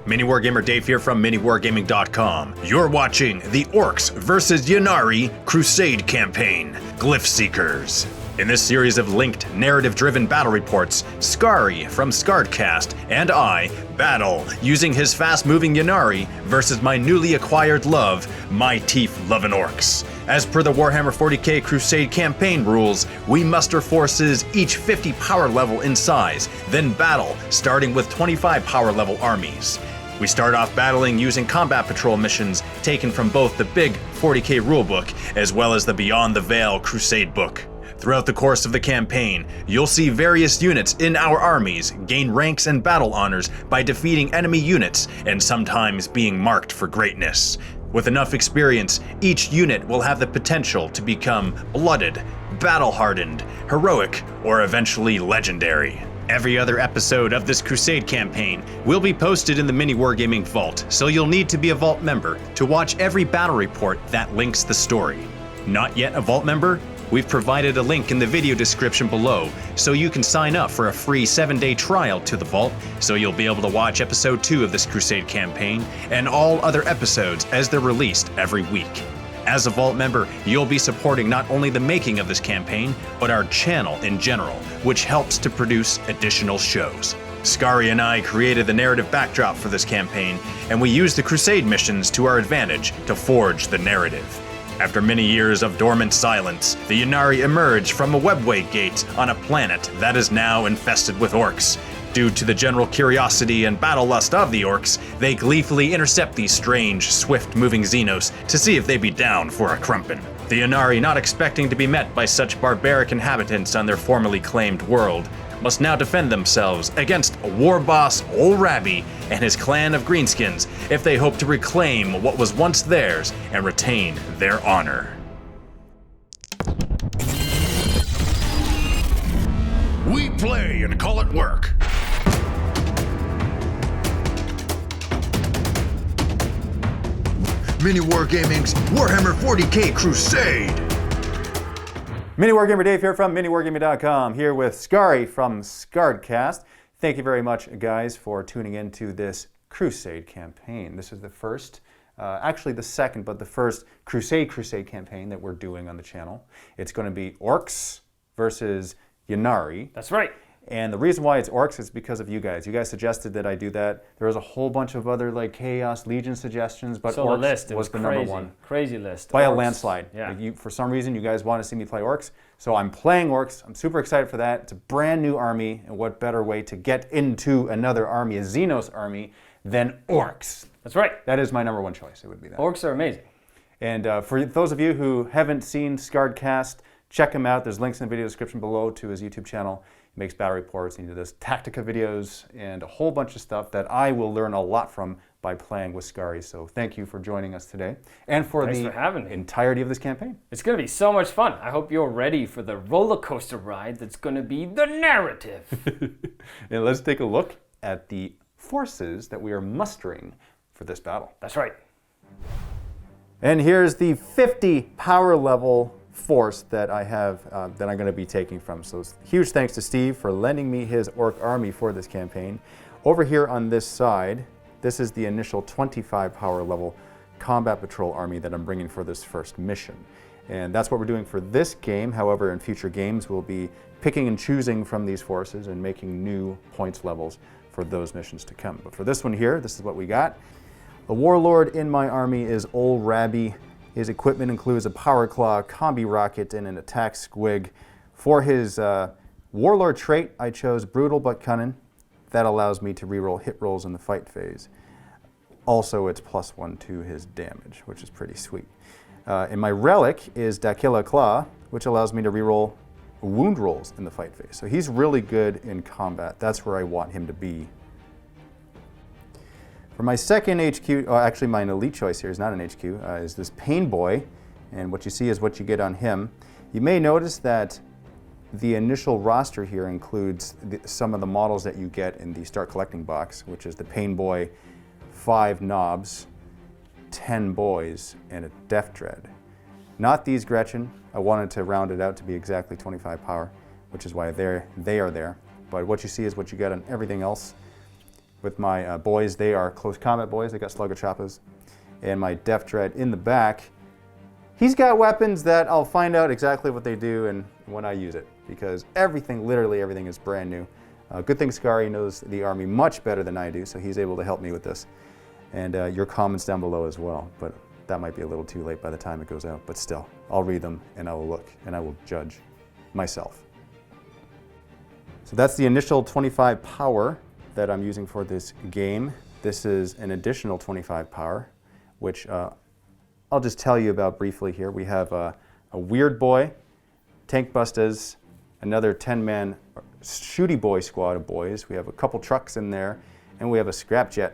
MiniWarGamer Dave here from MiniWarGaming.com. You're watching the Orks vs. Ynnari Crusade campaign, Glyph Seekers. In this series of linked, narrative-driven battle reports, Skari from Skardcast and I battle using his fast-moving Ynnari versus my newly acquired love, my teeth-loving Orks. As per the Warhammer 40k Crusade campaign rules, we muster forces each 50 power level in size, then battle, starting with 25 power level armies. We start off battling using combat patrol missions taken from both the big 40k rulebook as well as the Beyond the Veil Crusade book. Throughout the course of the campaign, you'll see various units in our armies gain ranks and battle honors by defeating enemy units and sometimes being marked for greatness. With enough experience, each unit will have the potential to become blooded, battle-hardened, heroic, or eventually legendary. Every other episode of this Crusade campaign will be posted in the MiniWarGaming Vault, so you'll need to be a Vault member to watch every battle report that links the story. Not yet a Vault member? We've provided a link in the video description below, so you can sign up for a free 7-day trial to the Vault, so you'll be able to watch episode 2 of this Crusade campaign and all other episodes as they're released every week. As a Vault member, you'll be supporting not only the making of this campaign, but our channel in general, which helps to produce additional shows. Skari and I created the narrative backdrop for this campaign, and we used the Crusade missions to our advantage to forge the narrative. After many years of dormant silence, the Ynnari emerged from a webway gate on a planet that is now infested with Orks. Due to the general curiosity and battle lust of the Orks, they gleefully intercept these strange, swift-moving Xenos to see if they be down for a crumpin'. The Ynnari, not expecting to be met by such barbaric inhabitants on their formerly claimed world, must now defend themselves against war boss Ol Rabbi and his clan of greenskins if they hope to reclaim what was once theirs and retain their honor. We play and call it work. MiniWarGaming's Warhammer 40k Crusade. MiniWarGamer Dave here from MiniWarGaming.com, here with Skari from Skardcast. Thank you very much, guys, for tuning in to this Crusade campaign. This is the first, actually the second, but the first Crusade campaign that we're doing on the channel. It's going to be Orks versus Ynnari. That's right. And the reason why it's Orks is because of you guys. You guys suggested that I do that. There was a whole bunch of other like Chaos Legion suggestions, but so Orks the list, was the number one. Crazy list. By Orks. a landslide. Yeah. Like for some reason, you guys want to see me play Orks, so I'm playing Orks. I'm super excited for that. It's a brand new army, and what better way to get into another army, a Xenos army, than Orks? That's right. That is my number one choice. It would be that. Orks are amazing. And for those of you who haven't seen Skardcast, check him out. There's links in the video description below to his YouTube channel. He makes battle reports, he does Tactica videos, and a whole bunch of stuff that I will learn a lot from by playing with Skari. So thank you for joining us today and for Thanks the for having me. entirety of this campaign. It's going to be so much fun. I hope you're ready for the roller coaster ride that's going to be the narrative. And let's take a look at the forces that we are mustering for this battle. That's right. And here's the 50 power level force that I have, that I'm going to be taking from. So huge thanks to Steve for lending me his Ork army for this campaign. Over here on this side, this is the initial 25 power level combat patrol army that I'm bringing for this first mission. And that's what we're doing for this game. However, in future games, we'll be picking and choosing from these forces and making new points levels for those missions to come. But for this one here, this is what we got. The warlord in my army is Ol Rabbi. His equipment includes a power claw, combi rocket, and an attack squig. For his warlord trait, I chose brutal but cunning. That allows me to reroll hit rolls in the fight phase. Also, it's +1 to his damage, which is pretty sweet. And my relic is Dakila Claw, which allows me to reroll wound rolls in the fight phase. So he's really good in combat. That's where I want him to be. For my second HQ, actually my elite choice here is not an HQ, is this Pain Boy, and what you see is what you get on him. You may notice that the initial roster here includes some of the models that you get in the Start Collecting box, which is the Pain Boy, 5 Knobs, 10 Boys, and a Death Dread. Not these Gretchen. I wanted to round it out to be exactly 25 power, which is why they are there. But what you see is what you get on everything else. with my boys. They are close combat boys. They got slugger choppas. And my Def Dread in the back. He's got weapons that I'll find out exactly what they do and when I use it, because everything, literally everything, is brand new. Good thing Skari knows the army much better than I do, so he's able to help me with this. And your comments down below as well, but that might be a little too late by the time it goes out. But still, I'll read them and I will look and I will judge myself. So that's the initial 25 power that I'm using for this game. This is an additional 25 power, which I'll just tell you about briefly here. We have a Weird Boy, Tank Bustas, another 10-man Shooty Boy squad of boys. We have a couple trucks in there, and we have a Scrapjet.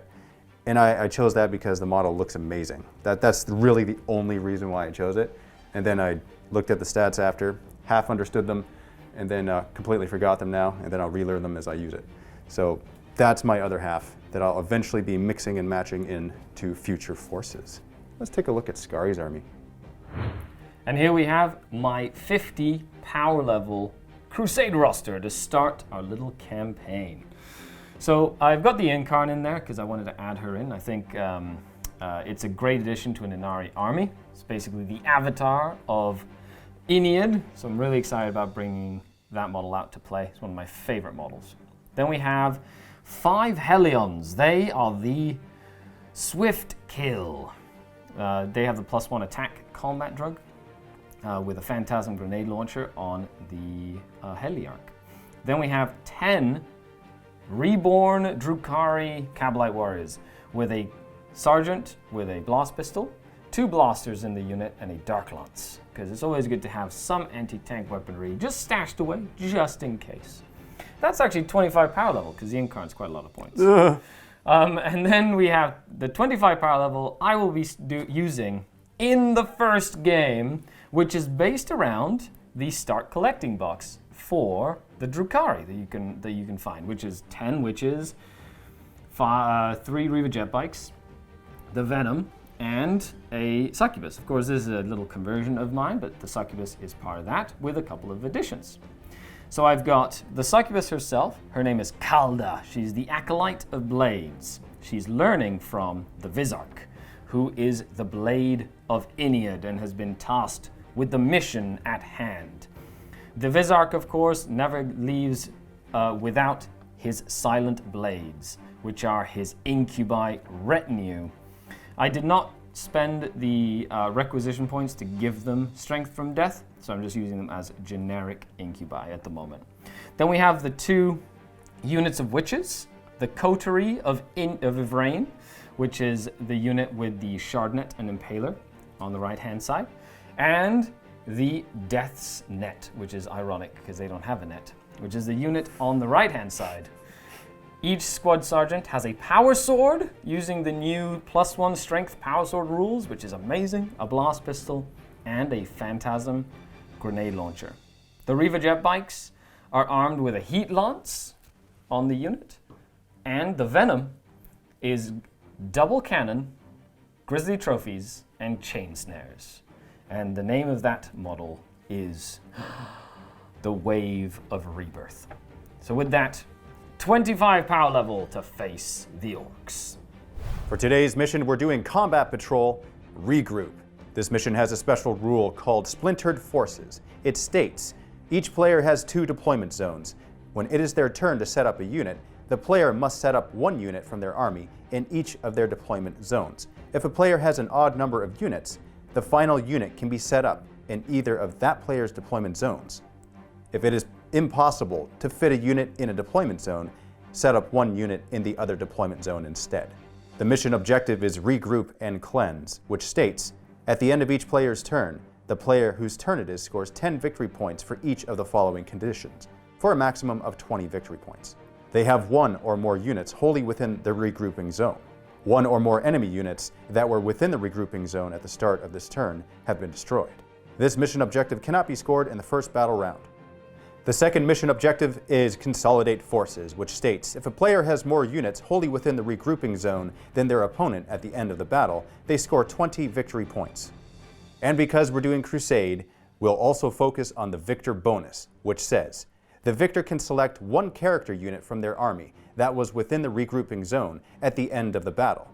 And I chose that because the model looks amazing. That's really the only reason why I chose it. And then I looked at the stats after, half understood them, and then completely forgot them now, and then I'll relearn them as I use it. So that's my other half that I'll eventually be mixing and matching into future forces. Let's take a look at Skari's army. And here we have my 50 power level Crusade roster to start our little campaign. So I've got the Incarn in there because I wanted to add her in. I think it's a great addition to an Ynnari army. It's basically the avatar of Ynarri, so I'm really excited about bringing that model out to play. It's one of my favorite models. Then we have 5 Hellions. They are the Swift Kill. They have the +1 attack combat drug with a Phantasm grenade launcher on the Heliarch. Then we have 10 Reborn Drukhari Kabalite Warriors with a Sergeant with a Blast Pistol, 2 Blasters in the unit, and a Dark Lance, because it's always good to have some anti-tank weaponry just stashed away, just in case. That's actually 25 power level, because the Incarn's quite a lot of points. And then we have the 25 power level I will be using in the first game, which is based around the Start Collecting box for the Drukhari that you can find, which is 10 Witches, 3 Reaver Jet Bikes, the Venom, and a Succubus. Of course, this is a little conversion of mine, but the Succubus is part of that with a couple of additions. So I've got the Succubus herself. Her name is Kalda. She's the Acolyte of Blades. She's learning from the Vizark, who is the Blade of Ynarri and has been tasked with the mission at hand. The Vizark, of course, never leaves without his silent blades, which are his incubi retinue. I did not spend the requisition points to give them strength from death, so I'm just using them as generic incubi at the moment. Then we have the 2 units of witches, the Coterie of Ivrain, which is the unit with the Shardnet and Impaler on the right-hand side, and the Death's Net, which is ironic because they don't have a net, which is the unit on the right-hand side. Each squad sergeant has a power sword using the new +1 strength power sword rules, which is amazing, a blast pistol, and a Phantasm grenade launcher. The Reaver Jet Bikes are armed with a heat lance on the unit, and the Venom is double cannon, grizzly trophies, and chain snares. And the name of that model is the Wave of Rebirth. So with that, 25 power level to face the Orks. For today's mission, we're doing Combat Patrol Regroup. This mission has a special rule called Splintered Forces. It states, each player has 2 deployment zones. When it is their turn to set up a unit, the player must set up 1 unit from their army in each of their deployment zones. If a player has an odd number of units, the final unit can be set up in either of that player's deployment zones. If it is impossible to fit a unit in a deployment zone, set up 1 unit in the other deployment zone instead. The mission objective is Regroup and Cleanse, which states, at the end of each player's turn, the player whose turn it is scores 10 victory points for each of the following conditions, for a maximum of 20 victory points. They have 1 or more units wholly within the regrouping zone. 1 or more enemy units that were within the regrouping zone at the start of this turn have been destroyed. This mission objective cannot be scored in the first battle round. The second mission objective is Consolidate Forces, which states, if a player has more units wholly within the regrouping zone than their opponent at the end of the battle, they score 20 victory points. And because we're doing Crusade, we'll also focus on the Victor bonus, which says, The victor can select one character unit from their army that was within the regrouping zone at the end of the battle.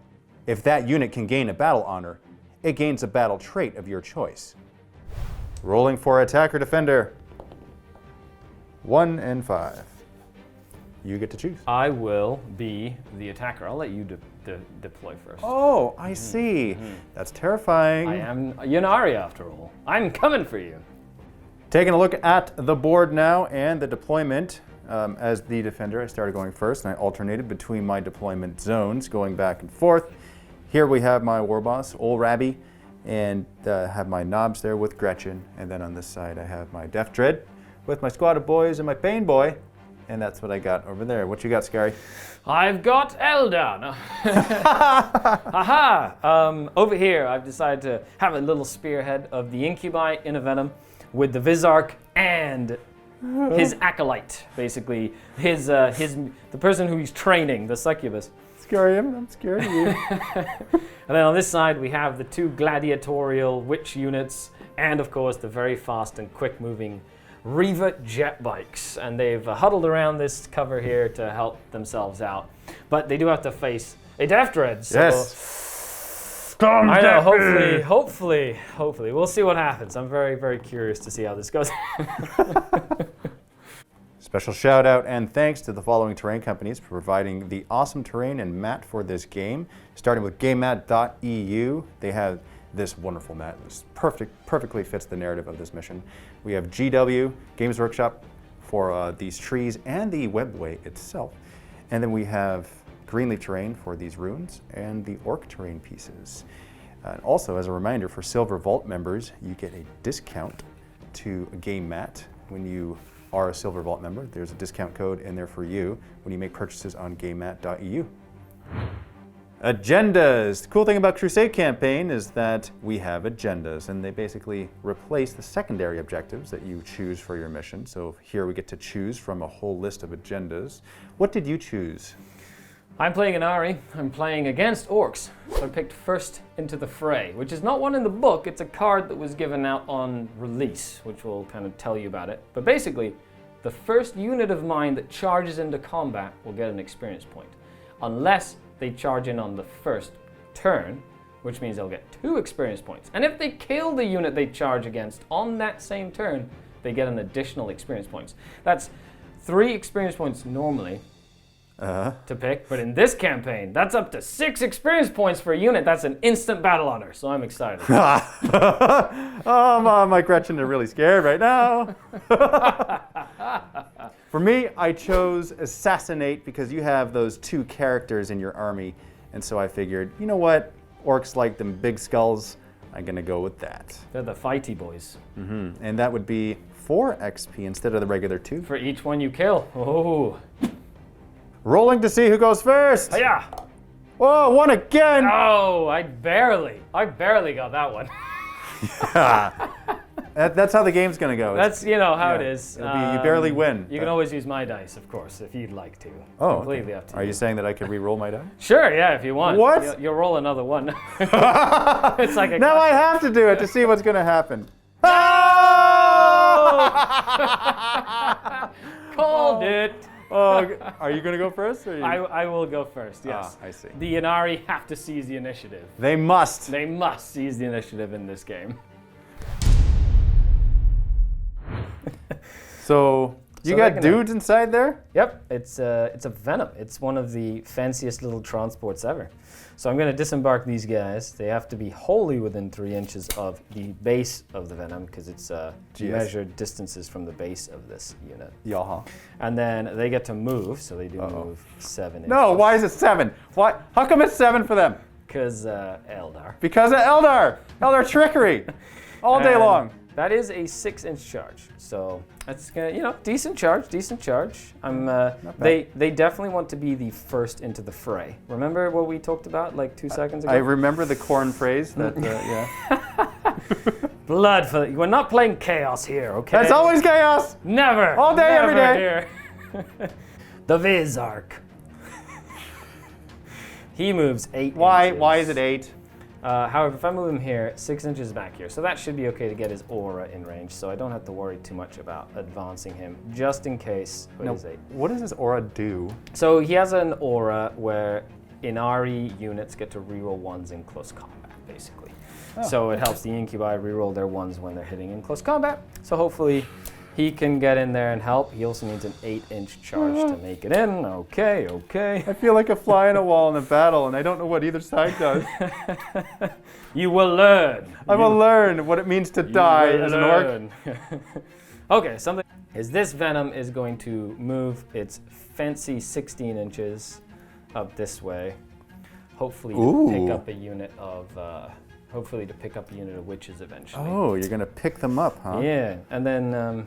If that unit can gain a battle honor, it gains a battle trait of your choice. Rolling for attack or defender. 1 and 5. You get to choose. I will be the attacker. I'll let you deploy first. Oh, I see. That's terrifying. I am Ynnari after all. I'm coming for you. Taking a look at the board now and the deployment. As the defender, I started going first and I alternated between my deployment zones, going back and forth. Here we have my war boss, Old Rabby, and have my knobs there with Gretchen. And then on this side I have my Death Dread with my squad of boys and my Pain Boy. And that's what I got over there. What you got, Skari? I've got Eldar. Aha! Over here, I've decided to have a little spearhead of the Incubi in a Venom with the Vizark and his acolyte, basically the person who he's training, the Succubus. Skari, I'm scared of you. And then on this side, we have the 2 gladiatorial witch units, and of course the very fast and quick-moving Reva jet bikes, and they've huddled around this cover here to help themselves out. But they do have to face a Death Dread. So Yes. I know. Hopefully, we'll see what happens. I'm very, very curious to see how this goes. Special shout out and thanks to the following terrain companies for providing the awesome terrain and mat for this game. Starting with GameMat.eu, they have this wonderful mat. This perfectly fits the narrative of this mission. We have GW, Games Workshop, for these trees and the webway itself. And then we have Greenleaf Terrain for these runes and the Orc terrain pieces. And also, as a reminder, for Silver Vault members, you get a discount to Game Mat when you are a Silver Vault member. There's a discount code in there for you when you make purchases on GameMat.eu. Agendas. The cool thing about Crusade campaign is that we have agendas, and they basically replace the secondary objectives that you choose for your mission. So here we get to choose from a whole list of agendas. What did you choose? I'm playing Ynarri. I'm playing against Orks. So I picked First Into the Fray, which is not one in the book. It's a card that was given out on release, which will kind of tell you about it. But basically, the first unit of mine that charges into combat will get an experience point, unless they charge in on the first turn, which means they'll get 2 experience points. And if they kill the unit they charge against on that same turn, they get an additional experience points. That's 3 experience points normally to pick, but in this campaign, that's up to 6 experience points for a unit. That's an instant battle honor, so I'm excited. Oh, my Gretchen are really scared right now. For me, I chose Assassinate because you have those 2 characters in your army, and so I figured, you know what? Orcs like them big skulls. I'm gonna go with that. They're the fighty boys. And that would be 4 XP instead of the regular 2. For each one you kill. Oh. Rolling to see who goes first. Yeah. Whoa, 1 again. Oh, I barely got that one. That's how the game's gonna go. That's how it is. You barely win. You can always use my dice, of course, if you'd like to. Oh, completely up to you. Are you saying that I could re-roll my die? Sure, yeah, if you want. What? You'll roll another one. It's like a now I have to do it to see what's gonna happen. Called it. Oh, are you gonna go first? Or I will go first. Yes. I see. The Ynnari have to seize the initiative. They must. They must seize the initiative in this game. So you got dudes inside there? Yep, it's a Venom. It's one of the fanciest little transports ever. So I'm going to disembark these guys. They have to be wholly within 3 inches of the base of the Venom because it's measured distances from the base of this unit. Yaha. And then they get to move, so they do move 7 inches. No, why is it 7? Why? How come it's 7 for them? Because Eldar. Because of Eldar! Eldar trickery! All day long. That is a 6-inch charge, so that's gonna, decent charge. They definitely want to be the first into the fray. Remember what we talked about like 2 seconds ago? I remember the corn phrase. That yeah. Blood for we're not playing chaos here, okay? That's always chaos. Never. All day, never every day. Here. The Vizark. He moves 8 Why? inches. Why is it 8? However, if I move him here, 6 inches back here, so that should be okay to get his aura in range, so I don't have to worry too much about advancing him, just in case. What does this aura do? So he has an aura where Ynarri units get to reroll 1s in close combat, basically. Oh, so it helps the Incubi reroll their 1s when they're hitting in close combat. So hopefully he can get in there and help. He also needs an 8-inch charge to make it in. Okay, okay. I feel like a fly in a wall in a battle, and I don't know what either side does. You will learn. I will learn what it means to die as an orc. Okay, something is this venom is going to move its fancy 16 inches up this way, hopefully to pick up a unit of witches eventually. Oh, you're gonna pick them up, huh? Yeah, and then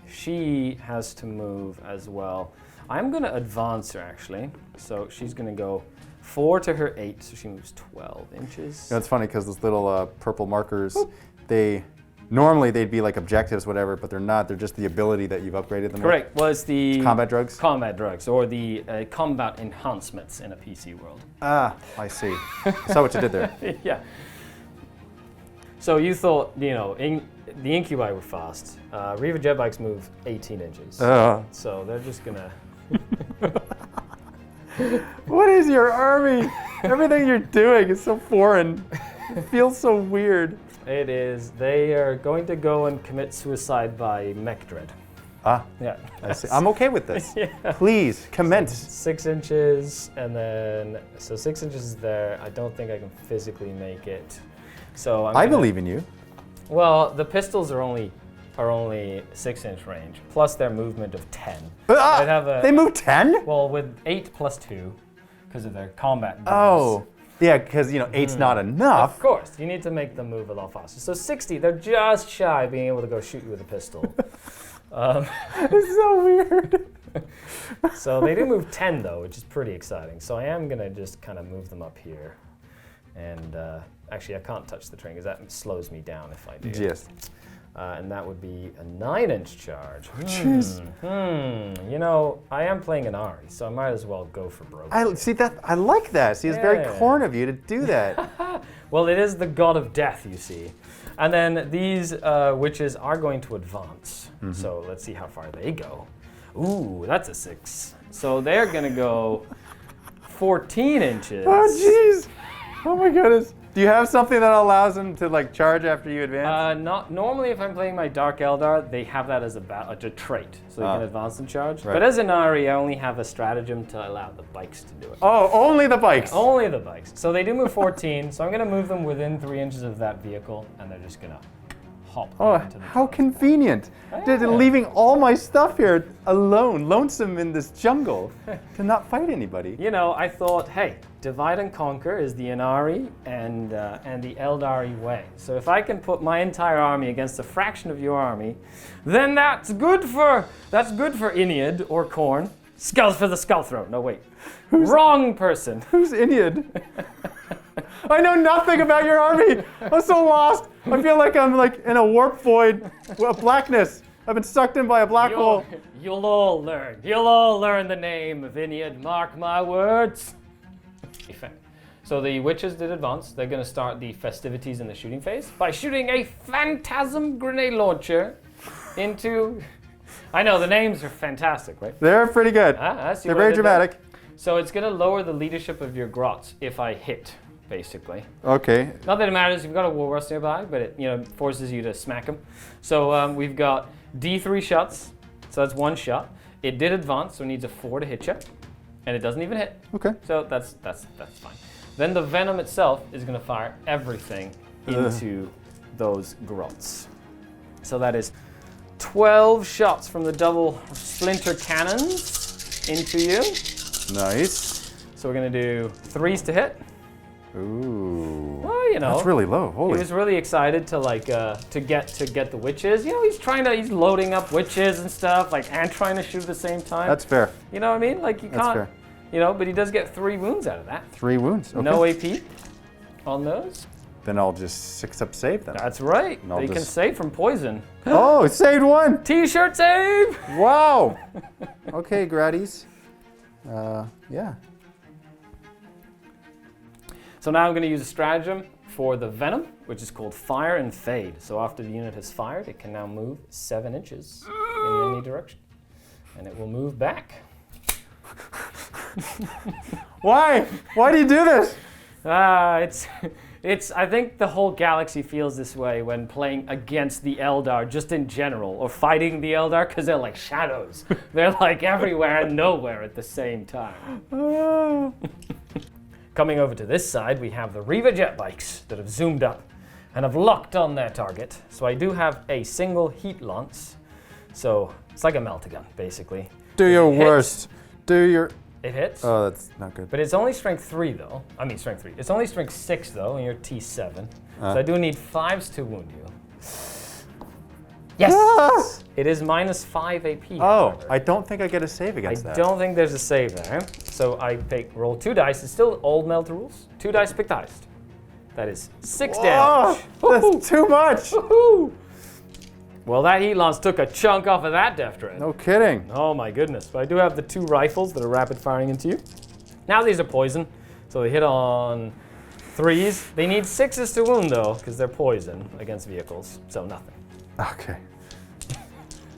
she has to move as well. I'm gonna advance her actually, so she's gonna go 4 to her 8, so she moves 12 inches. You know, it's funny because those little purple markers, normally they'd be like objectives, whatever, but they're not. They're just the ability that you've upgraded them Correct. Well, it's the with. Combat drugs? Combat drugs, or the combat enhancements in a PC world. Ah, I see. I saw what you did there. Yeah. So you thought, the Incubi were fast. Reaver jet bikes move 18 inches. So they're just gonna... What is your army? Everything you're doing is so foreign. It feels so weird. It is. They are going to go and commit suicide by mech dread. Ah, yeah. I see. I'm okay with this. Yeah. Please, commence. 6 inches, and then, so 6 inches is there. I don't think I can physically make it. So I believe in you. Well, the pistols are only 6-inch range, plus their movement of 10. They move 10? Well, with 8 plus 2, because of their combat bonus. Oh, yeah, because 8's not enough. Of course, you need to make them move a lot faster. So 60, they're just shy of being able to go shoot you with a pistol. It's so weird. So they do move 10 though, which is pretty exciting. So I am gonna just kind of move them up here. And actually I can't touch the train because that slows me down if I do. Yes. And that would be a 9-inch charge. Jeez. I am playing an Ynarri, so I might as well go for broke. I like that. See, it's very corn of you to do that. Well, it is the god of death, you see. And then these witches are going to advance. Mm-hmm. So let's see how far they go. Ooh, that's a 6. So they're gonna go 14 inches. Oh, jeez. Oh my goodness. Do you have something that allows them to charge after you advance? Not normally. If I'm playing my Dark Eldar, they have that as a trait, so they can advance and charge. Right. But as Ynarri, I only have a stratagem to allow the bikes to do it. Oh, only the bikes. Only the bikes. So they do move 14. So I'm going to move them within 3 inches of that vehicle, and they're just going to hop. Oh, into the how transport. convenient! Yeah. Leaving all my stuff here alone, lonesome in this jungle, to not fight anybody. I thought, hey, divide and conquer is the Ynarri and the Eldari way. So if I can put my entire army against a fraction of your army, then that's good for Inead or Khorne. Skulls for the skull throat. No, wait. Wrong person. Who's Inead? I know nothing about your army. I'm so lost. I feel like I'm in a warp void, a blackness. I've been sucked in by a black hole. You'll all learn. You'll all learn the name of Inead. Mark my words. So the witches did advance. They're going to start the festivities in the shooting phase by shooting a phantasm grenade launcher into... I know, the names are fantastic, right? They're pretty good. They're very dramatic. So it's going to lower the leadership of your grots if I hit, basically. Okay. Not that it matters, you've got a war rust nearby, but it forces you to smack them. So we've got D3 shots, so that's 1 shot. It did advance, so it needs a 4 to hit you, and it doesn't even hit. Okay. So that's fine. Then the venom itself is going to fire everything into those grots. So that is 12 shots from the double splinter cannons into you. Nice. So we're going to do 3s to hit. Ooh. Well, That's really low. Holy. He was really excited to get the witches. He's loading up witches and stuff, and trying to shoot at the same time. That's fair. You know what I mean? You That's can't. fair. But he does get 3 wounds out of that. 3 wounds. Okay. No AP on those. Then I'll just 6-up save them. That's right. They can save from poison. Oh, it saved 1. T-shirt save. Wow. Okay, Graddies. Yeah. So now I'm going to use a stratagem for the Venom, which is called Fire and Fade. So after the unit has fired, it can now move 7 inches in any direction. And it will move back. Why? Why do you do this? It's. I think the whole galaxy feels this way when playing against the Eldar, just in general, or fighting the Eldar, because they're like shadows. They're like everywhere and nowhere at the same time. Coming over to this side, we have the Reva jet bikes that have zoomed up and have locked on their target. So I do have a single heat lance. So it's like a meltagun, basically. Do your worst. Do your... It hits. Oh, that's not good. But it's only strength 3 though. I mean strength 3. It's only strength 6 though, and you're T7. So I do need 5s to wound you. Yes! Ah! It is minus 5 AP. Oh, however. I don't think I get a save against that. I don't think there's a save there. So I roll 2 dice. It's still old Melter rules. 2 dice picked highest. That is 6 damage. That's too much. Woohoo! Well, that heat lance took a chunk off of that death dread. No kidding. Oh my goodness. But I do have the 2 rifles that are rapid firing into you. Now these are poison, so they hit on 3s. They need 6s to wound though, because they're poison against vehicles, so nothing. Okay.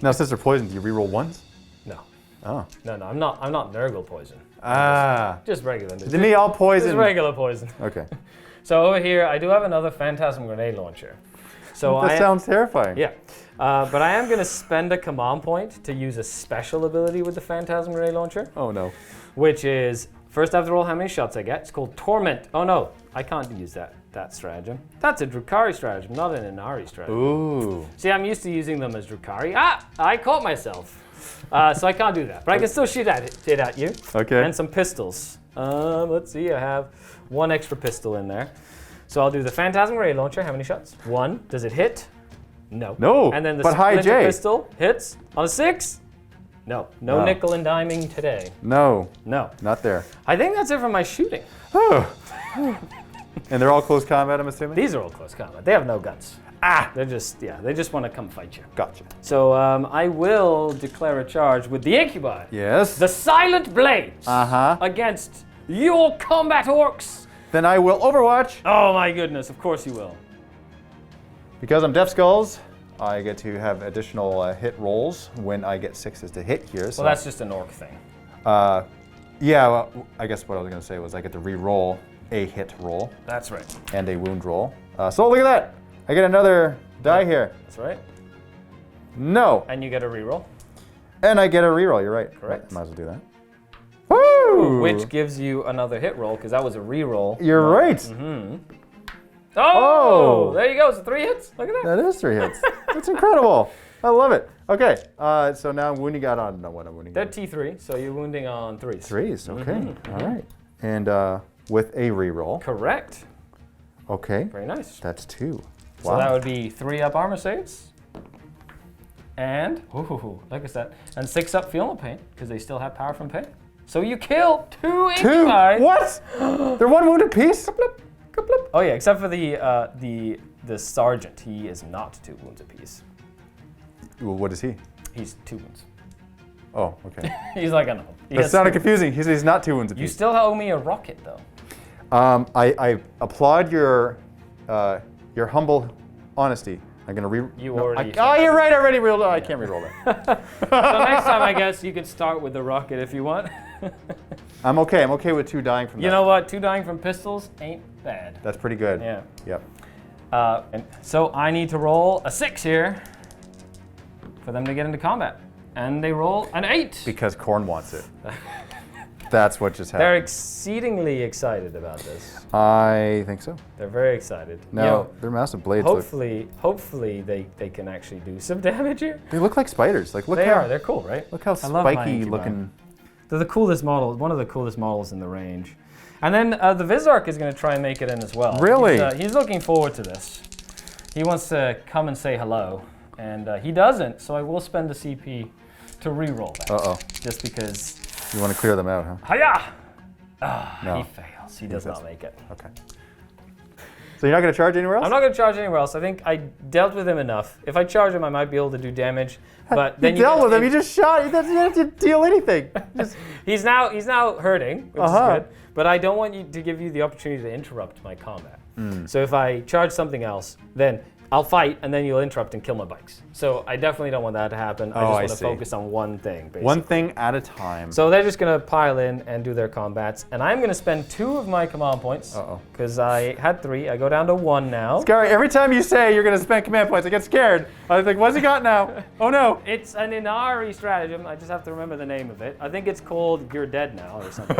Now since they're poison, do you reroll 1s? No. Oh. No, I'm not Nurgle poison. Ah. Just regular. To me, all poison. Just regular poison. Okay. So over here, I do have another Phantasm Grenade Launcher. So That sounds terrifying. Yeah. But I am going to spend a command point to use a special ability with the Phantasm Grenade Launcher, Oh no. which is, first I have to roll how many shots I get. It's called Torment. Oh no, I can't use that stratagem. That's a Drukhari stratagem, not an Ynarri stratagem. Ooh. See, I'm used to using them as Drukhari. Ah, I caught myself. So I can't do that, but I can still shoot it at you. Okay. And some pistols. Let's see, I have 1 extra pistol in there. So I'll do the Phantasm Grenade Launcher. How many shots? 1. Does it hit? No. No, And then the but high Splinter J. pistol hits on a 6. No. No Oh. nickel and diming today. No, No. not there. I think that's it for my shooting. And they're all close combat, I'm assuming? These are all close combat. They have no guns. They're just, they just want to come fight you. Gotcha. So I will declare a charge with the Incubi. Yes. The Silent Blades. Uh-huh. Against your combat orcs. Then I will Overwatch. Oh my goodness, of course you will. Because I'm Deaf Skulls, I get to have additional hit rolls when I get 6s to hit here. So Well, that's just an orc thing. yeah, well, I guess what I was going to say was I get to re-roll a hit roll That's right. and a wound roll. So look at that. I get another die here. That's right. No. And you get a reroll. And I get a reroll, you're right. Correct. Might as well do that. Woo! Which gives you another hit roll, because that was a reroll. You're right. Mm-hmm. Oh! Oh! There you go. So 3 hits. Look at that. That is 3 hits. That's incredible. I love it. Okay, so now I'm wounding out on, no, what I'm wounding They're out. T3, so you're wounding on 3s. 3s, okay. Mm-hmm. All right. And with a reroll. Correct. Okay. Very nice. That's 2. So that would be 3 up armor saves. And, look at that. And 6 up feel no pain, because they still have power from pain. So you kill 2 Incubi. What? They're 1 wound apiece? Oh yeah, except for the sergeant. He is not 2 wounds apiece. Well, what is he? He's 2 wounds. Oh, okay. He's like, I know. That sounded confusing. He's not 2 wounds You apiece. still owe me a rocket though. I applaud your humble honesty. I'm gonna You already. Oh, you're right. I already rerolled. I can't reroll that. So next time, I guess you can start with the rocket if you want. I'm okay. I'm okay with 2 dying from that. You know what? 2 dying from pistols ain't bad. That's pretty good. Yeah. Yep. And so I need to roll a 6 here for them to get into combat, and they roll an 8. Because Korn wants it. That's what just They're happened. exceedingly excited about this. I think so. They're very excited. No, You know, they're massive blades. Look. hopefully they can actually do some damage here. They look like spiders. Like look They how are. They're cool, right? look how I love my spiky Incubi. looking. They're the coolest model. One of the coolest models in the range. And then the Vizark is going to try and make it in as well. Really? He's looking forward to this. He wants to come and say hello, and he doesn't. So I will spend a CP to reroll that. Uh-oh. Just because. You want to clear them out, huh? Hiya! Ah, No. he fails. He does not make it. Okay. So you're not going to charge anywhere else? I'm not going to charge anywhere else. I think I dealt with him enough. If I charge him, I might be able to do damage. But then you dealt with him. You just shot. You didn't have to deal anything. He's now hurting, which is good. But I don't want you to give you the opportunity to interrupt my combat. So if I charge something else, then I'll fight, and then you'll interrupt and kill my bikes. So I definitely don't want that to happen. I just want to focus on one thing, basically. One thing at a time. So they're just going to pile in and do their combats. And I'm going to spend 2 of my command points. Because I had 3. I go down to 1 now. Skari, every time you say you're going to spend command points, I get scared. I think, what's he got now? Oh, no. It's an Ynarri stratagem. I just have to remember the name of it. I think it's called You're Dead Now or something.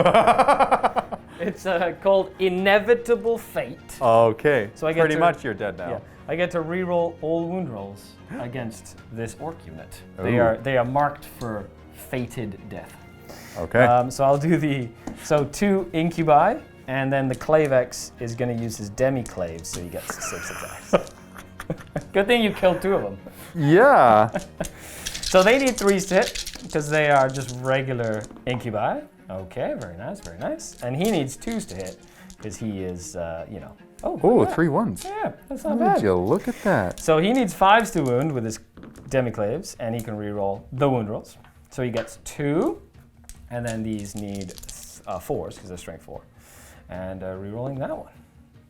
It's called Inevitable Fate. Okay. So I get pretty much you're dead now. Yeah. I get to re-roll all wound rolls against this orc unit. Ooh. They are marked for fated death. Okay. So I'll do 2 incubi, and then the Clavex is going to use his demi-claves, so he gets 6 attacks. Good thing you killed 2 of them. Yeah. So they need 3s to hit, because they are just regular incubi. Okay, very nice, very nice. And he needs 2s to hit, because he is, Oh, 3 ones. Yeah, that's not bad. Would you look at that? So he needs 5s to wound with his demi-claves, and he can re-roll the wound rolls. So he gets 2, and then these need 4s, because they're strength 4. And re-rolling that one.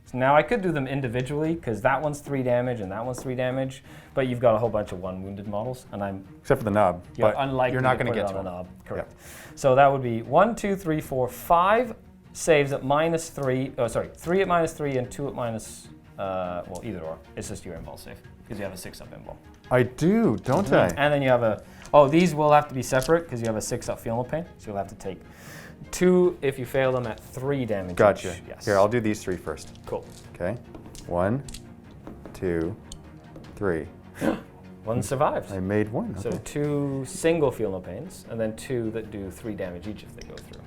So now I could do them individually, because that one's 3 damage, and that one's 3 damage, but you've got a whole bunch of 1 wounded models, and I'm... Except for the knob. You're unlikely you're not to going put to it get on to the him. knob. Correct. Yep. So that would be 1, 2, 3, 4, 5 saves at -3. Oh, sorry, 3 at -3 and 2 at minus... well, either or. It's just your invul save, because you have a 6-up invul. I do, don't I? And then you have a... Oh, these will have to be separate, because you have a 6-up feel no pain, so you'll have to take 2 if you fail them at 3 damage. Gotcha. Each. Yes. Here, I'll do these 3 first. Cool. Okay. 1, 2, 3. 1 survives. I made 1. So Okay. 2 single feel no pains, and then 2 that do 3 damage each if they go through.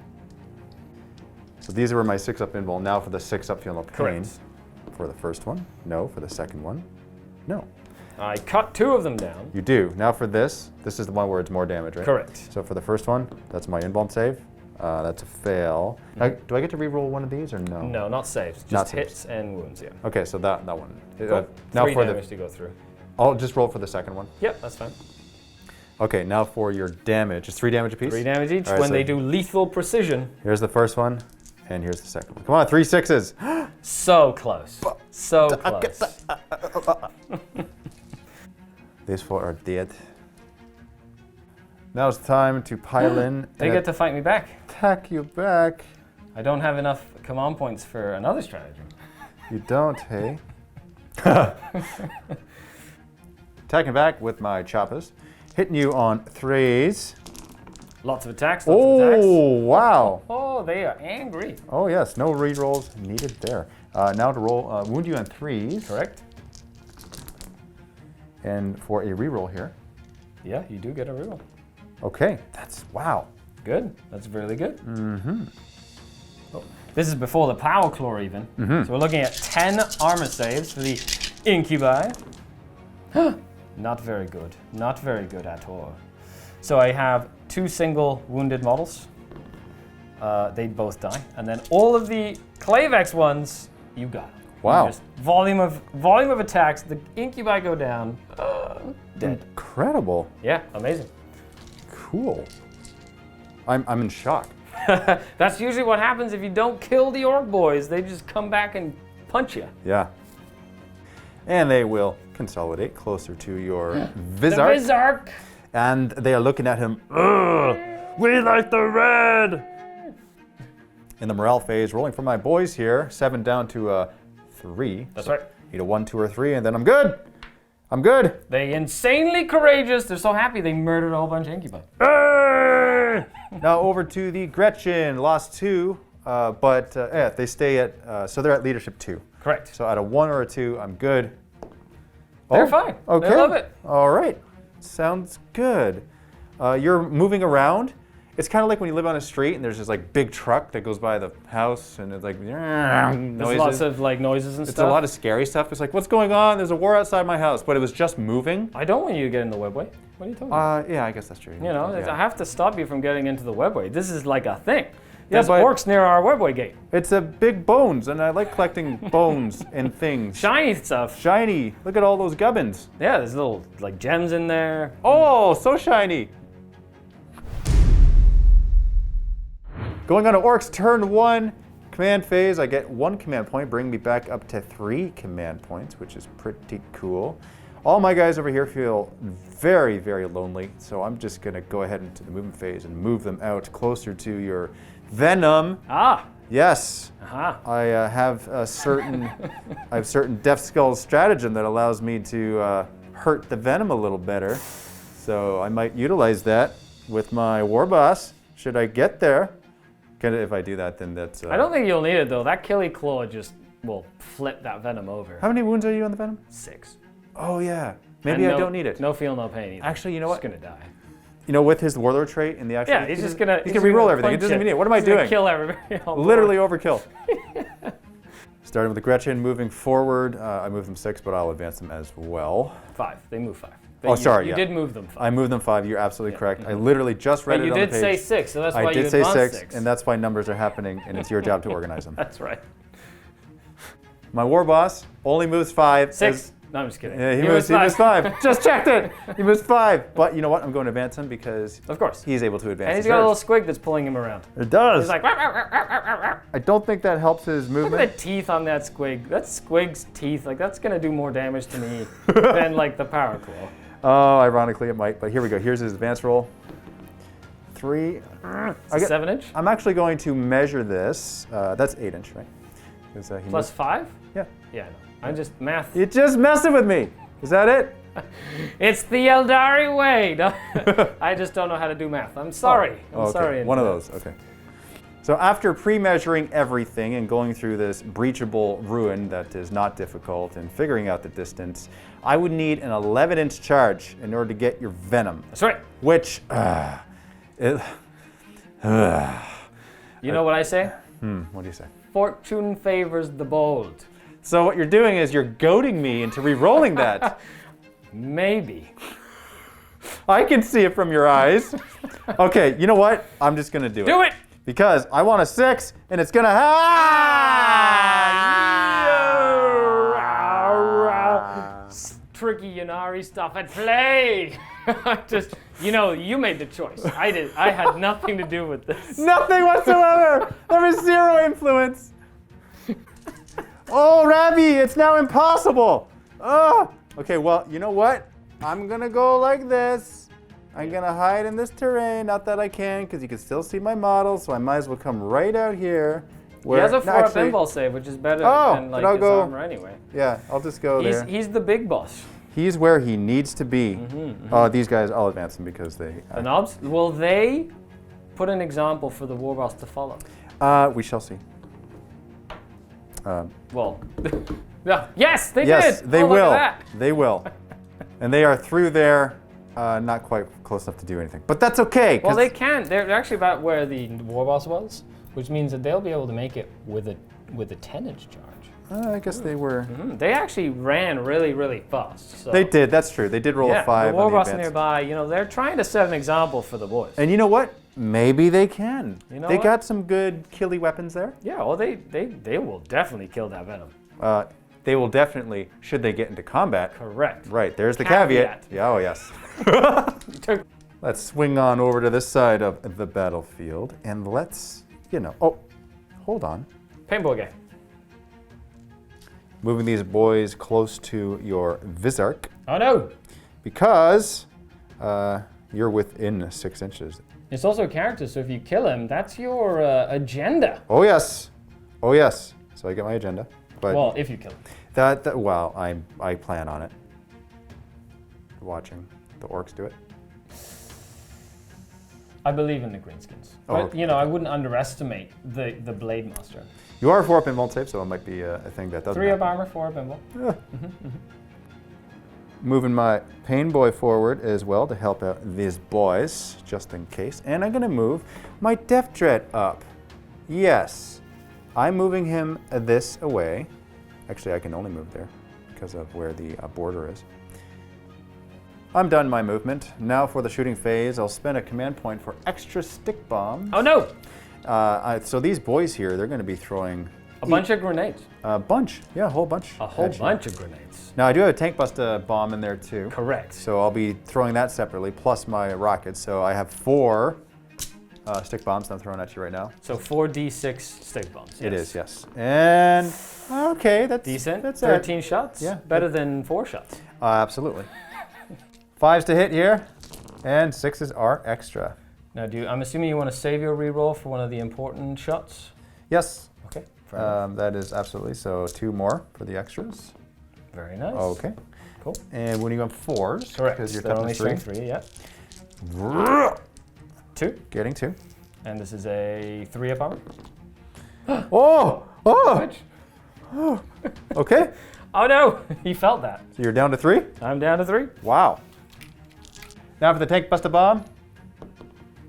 So these were my 6-up invul. Now for the 6-up feel no pain. Correct. For the first one, no. For the second one, no. I cut 2 of them down. You do. Now for this is the one where it's more damage, right? Correct. So for the first one, that's my invuln save. That's a fail. Now, do I get to re-roll one of these or no? No, not saves. Just Not hits saves. and wounds, yeah. Okay, so that one. Cool. Now 3 for damage to go through. I'll just roll for the second one. Yep, that's fine. Okay, now for your damage. It's 3 damage apiece? 3 damage each All right, when so they do lethal precision. Here's the first one, and here's the second one. Come on, 3 6s. So close. So close. These 4 are dead. Now it's time to pile in. They get to fight me back. Attack you back. I don't have enough command points for another stratagem. You don't, hey? Attacking back with my choppers. Hitting you on 3s. Lots of attacks, lots of attacks. Oh, wow. Oh, they are angry. Oh, yes. No re-rolls needed there. Now to roll, wound you on 3s. Correct. And for a re-roll here. Yeah, you do get a reroll. Okay. That's, wow. Good. That's really good. Mm-hmm. Oh, this is before the power claw even. So we're looking at 10 armor saves for the incubi. Not very good. Not very good at all. So I have 2 single wounded models. They both die. And then all of the Clavex ones, you got them. Wow. Just volume of attacks. The incubi go down. Dead. Incredible. Yeah, amazing. Cool. I'm in shock. That's usually what happens if you don't kill the orc boys. They just come back and punch you. Yeah. And they will consolidate closer to your The Vizark. Vizark. And they are looking at him. Ugh, we like the red. In the morale phase, rolling for my boys here. 7 down to 3. That's right. Need a 1, 2, or 3, and then I'm good. I'm good. They insanely courageous. They're so happy they murdered a whole bunch of incubi. Now over to the Gretchen. Lost 2, but they stay at, so they're at leadership 2. Correct. So at a 1 or a 2, I'm good. They're fine. Okay. They love it. All right. Sounds good. You're moving around. It's kind of like when you live on a street and there's this like big truck that goes by the house and it's like noises. There's lots of like noises and It's stuff. a lot of scary stuff. It's like, what's going on? There's a war outside my house, but it was just moving. I don't want you to get in the webway. What are you talking about? Yeah, I guess that's true. You know, Yeah. I have to stop you from getting into the webway. This is like a thing. There's but orcs near our Warboy gate. it's a big bones, and I like collecting bones and things. Shiny stuff. Shiny. Look at all those gubbins. Yeah, there's little like gems in there. Oh, so shiny. Going on to Orks, turn 1, command phase. I get 1 command point, bring me back up to 3 command points, which is pretty cool. All my guys over here feel very, very lonely, so I'm just gonna go ahead into the movement phase and move them out closer to your venom. Ah. Yes. Aha. I have a certain Death Skull stratagem that allows me to hurt the venom a little better. So I might utilize that with my war boss, should I get there. If I do that, then that's... I don't think you'll need it though. That Killy Claw just will flip that venom over. How many wounds are you on the venom? 6. Oh yeah. Maybe I don't need it. No feel, no pain either. Actually, you know what? He's gonna die. You know, with his warlord trait in the actual... Yeah, he's just gonna re-roll everything. It doesn't even need it. What am I doing? Kill everybody. Literally overkill. Starting with the Gretchen, moving forward. I moved them 6, but I'll advance them as well. 5. They move 5. You did move them 5. I moved them 5. You're absolutely correct. I literally just read it on the page. But you did say 6, so that's why you advanced 6. I did say 6, and that's why numbers are happening, and it's your job to organize them. That's right. My war boss only moves 5. 6. No, I'm just kidding. Yeah, he moves 5. Just checked it. He moves 5. But you know what? I'm going to advance him because of course he's able to advance. And he's got a little squig that's pulling him around. It does. He's like, "Rawr, rawr, rawr, rawr, rawr." I don't think that helps his movement. Look at the teeth on that squig. That squig's teeth, like that's gonna do more damage to me than like the power claw. Oh, ironically it might, but here we go. Here's his advance roll. 3. I get 7-inch? I'm actually going to measure this. That's 8-inch, right? Plus 5? Yeah. Yeah, I know. I'm just math. You're just messing with me. Is that it? It's the Ynarri way. No, I just don't know how to do math. I'm sorry. I'm sorry. One of those, okay. So after pre-measuring everything and going through this breachable ruin that is not difficult and figuring out the distance, I would need an 11-inch charge in order to get your venom. That's right. Which, you know what I say? What do you say? Fortune favors the bold. So what you're doing is you're goading me into re-rolling that. Maybe. I can see it from your eyes. Okay, you know what? I'm just gonna do it. Do it! Because I want a 6, and it's gonna tricky Ynnari stuff at play. Just, you made the choice. I did. I had nothing to do with this. Nothing whatsoever. There was 0 influence. Oh, Rabbi, it's now impossible. Oh. Okay, well, you know what? I'm gonna go like this. I'm gonna hide in this terrain. Not that I can, because you can still see my model, so I might as well come right out here. He has a 4-up pinball save, which is better than like his armor anyway. Yeah, I'll just go there. He's the big boss. He's where he needs to be. These guys, I'll advance them because they... The knobs? Will they put an example for the war boss to follow? We shall see. Well, yes, they did! Yes, they will. Look at that. They will. And they are through there, not quite close enough to do anything. But that's okay. Well, they can. They're actually about where the war boss was, which means that they'll be able to make it with a 10-inch charge. I guess they were. They actually ran really, really fast. So. They did. That's true. They did roll a 5. The war boss nearby. They're trying to set an example for the boys. And you know what? Maybe they can. They what? got some good killy weapons there. Yeah. Well, they will definitely kill that venom. They will definitely, should they get into combat. Correct. Right. There's the caveat. Yeah. Oh yes. Let's swing on over to this side of the battlefield and let's, Oh, hold on. Paintball game. Moving these boys close to your Vizark. Oh no! Because you're within 6 inches. It's also a character, so if you kill him, that's your agenda. Oh yes, oh yes. So I get my agenda. But well, if you kill him. Well, I plan on it. Watching the orcs do it. I believe in the greenskins. Oh, But, okay. I wouldn't underestimate the Blade Master. You are 4-up in save, so it might be a thing that doesn't 3-up happen. armor, 4-up pinball. Moving my Pain Boy forward as well to help out these boys, just in case. And I'm going to move my Death Dread up. Yes, I'm moving him this away. Actually, I can only move there because of where the border is. I'm done my movement. Now for the shooting phase, I'll spend a command point for extra stick bombs. Oh no! So these boys here, they're going to be throwing A bunch of grenades. a bunch. Yeah, a whole bunch. A whole actually. bunch of grenades. Now I do have a tank buster bomb in there too. Correct. So I'll be throwing that separately, plus my rockets. So I have 4 stick bombs that I'm throwing at you right now. So 4d6 stick bombs. Yes. It is, yes. And okay, that's Decent. That's 13 shots. Yeah. Better than 4 shots. Absolutely. 5s to hit here, and 6s are extra. Now, I'm assuming you want to save your reroll for one of the important shots. Yes. Okay. Fair enough. That is absolutely. So 2 more for the extras. Very nice. Okay. Cool. And when you go on 4s, Correct. because you're They're only toughness 3. strength 3. Yeah. 2. Getting 2. And this is a 3 up armor. Oh! Oh! Damage. Okay. Oh no! He felt that. So you're down to 3? I'm down to 3. Wow. Now for the tank buster bomb.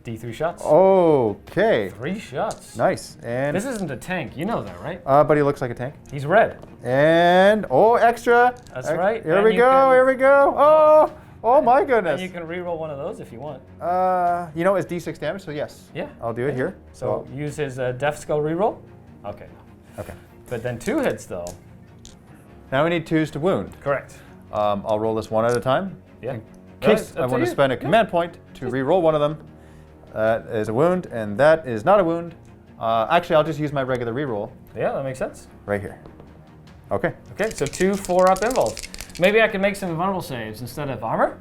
D3 shots. Okay. 3 shots. Nice. And This isn't a tank. You know that, right? but he looks like a tank. He's red. And extra. That's right. Here And we you go. can- Here we go. Oh my goodness. And you can reroll one of those if you want. It's D6 damage, so yes. Yeah. I'll do it here. So use his Death Skull reroll. Okay. Okay. But then 2 hits though. Now we need 2s to wound. Correct. I'll roll this one at a time. Yeah. In case I want to spend a command point to re-roll one of them. That is a wound, and that is not a wound. Actually, I'll just use my regular re-roll Yeah, that makes sense. right here. Okay. Okay, so 2 4-up involves. Maybe I can make some vulnerable saves instead of armor.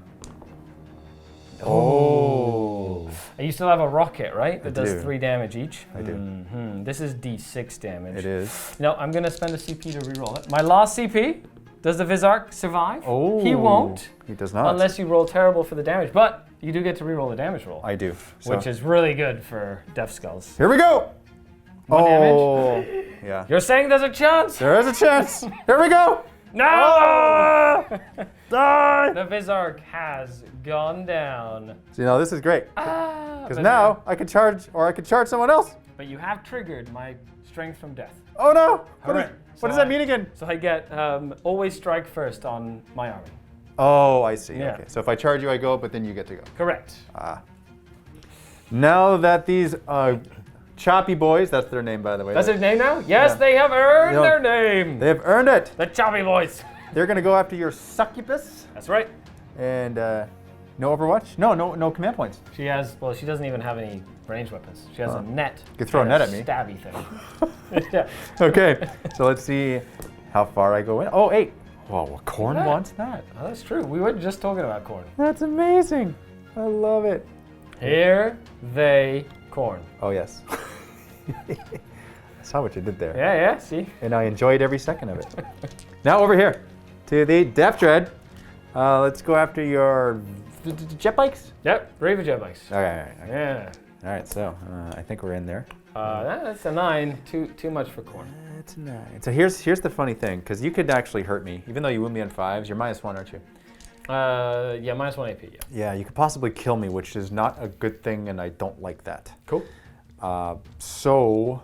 Oh. And you still have a rocket, right? That does do. 3 damage each. I do. This is D6 damage. It is. No, I'm gonna spend a CP to reroll it. My last CP. Does the Vizark survive? Oh. He won't. He does not. Unless you roll terrible for the damage, but you do get to reroll the damage roll, I do. which is really good for Death Skulls. Here we go. One damage. Yeah. You're saying there's a chance? There is a chance. Here we go. No! Die. The Vizark has gone down. So, this is great. Because Because now I could charge, or I could charge someone else. But you have triggered my strength from death. Oh no. Hooray. What does So that mean again? So I get always strike first on my army. Oh, I see. Yeah. Okay. So if I charge you, I go, but then you get to go. Correct. Now that these choppy boys, that's their name, by the way. That's his name now? Yes, Yeah. they have earned Yeah. their name. They have earned it. The Choppy Boys. They're gonna go after your succubus That's right. and no Overwatch. No command points. She has, well, she doesn't even have any ranged weapons. She has a net. You could throw a and net at me. Stabby thing. Yeah. Okay. So let's see how far I go in. Oh, 8. Whoa, well, Corn Yeah. wants that. Oh, that's true. We were just talking about corn. That's amazing. I love it. Here they corn. Oh yes. I saw what you did there. Yeah, yeah, see? And I enjoyed every second of it. Now over here to the Death Dread. Let's go after your jet bikes. Yep, Raven jet bikes. Okay. Yeah. All right. So I think we're in there. That's a 9. Too much for corn. It's 9. So here's the funny thing, because you could actually hurt me, even though you wound me on 5s. You're -1, aren't you? Yeah, -1 AP, yeah. Yeah. You could possibly kill me, which is not a good thing, and I don't like that. Cool. So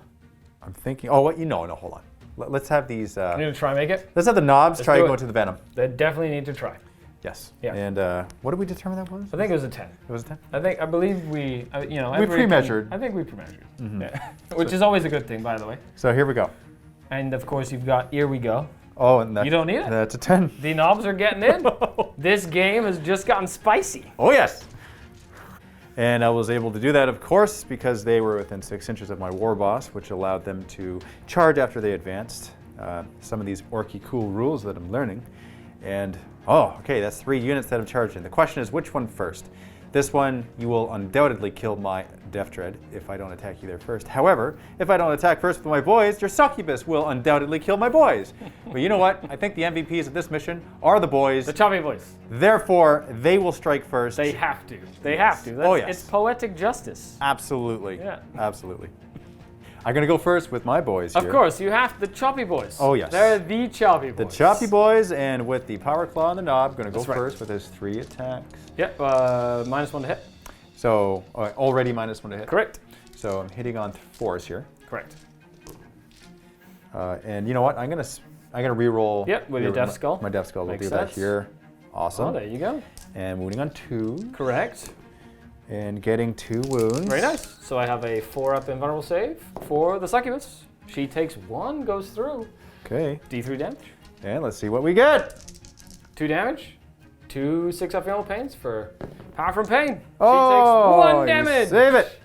I'm thinking. Oh, what? No. Hold on. Let's have these. You need to try and make it? Let's have the knobs try do to it. go into the venom. They definitely need to try. Yes. Yeah. And what did we determine that was? I think it was a 10. It was a 10. I believe we, We pre-measured. I think we pre-measured. Yeah. Which is always a good thing, by the way. So here we go. And of course, you've got Here We Go. Oh, and You don't need it? That's a 10. The knobs are getting in. This game has just gotten spicy. Oh yes. And I was able to do that, of course, because they were within 6 inches of my war boss, which allowed them to charge after they advanced. Some of these orky cool rules that I'm learning. And, okay, that's 3 units that have charged in. The question is, which one first? This one, you will undoubtedly kill my Death Dread if I don't attack you there first. However, if I don't attack first with my boys, your succubus will undoubtedly kill my boys. But you know what? I think the MVPs of this mission are the boys. The Choppy Boys. Therefore, they will strike first. They have to. They have to. Oh, yes. It's poetic justice. Absolutely. Yeah. Absolutely. I'm going to go first with my boys here. Of course, you have the Choppy Boys. Oh, yes. They're the Choppy The Boys. Choppy Boys, and with the Power Claw on the knob, going to go That's right. first with his 3 attacks. Yep, -1 to hit. So, already -1 to hit. Correct. So I'm hitting on 4s here. Correct. And you know what? I'm gonna re-roll. Yep, with your Death Skull. My Death Skull. We'll Makes do that sense. here. Awesome. Oh, there you go. And moving on 2. Correct. And getting 2 wounds. Very nice. So I have a 4-up invulnerable save for the succubus. She takes 1, goes through. Okay. D3 damage. And let's see what we get. 2 damage. 2 6-up invulnerable pains for power from pain. Oh, she takes 1 damage. Save it.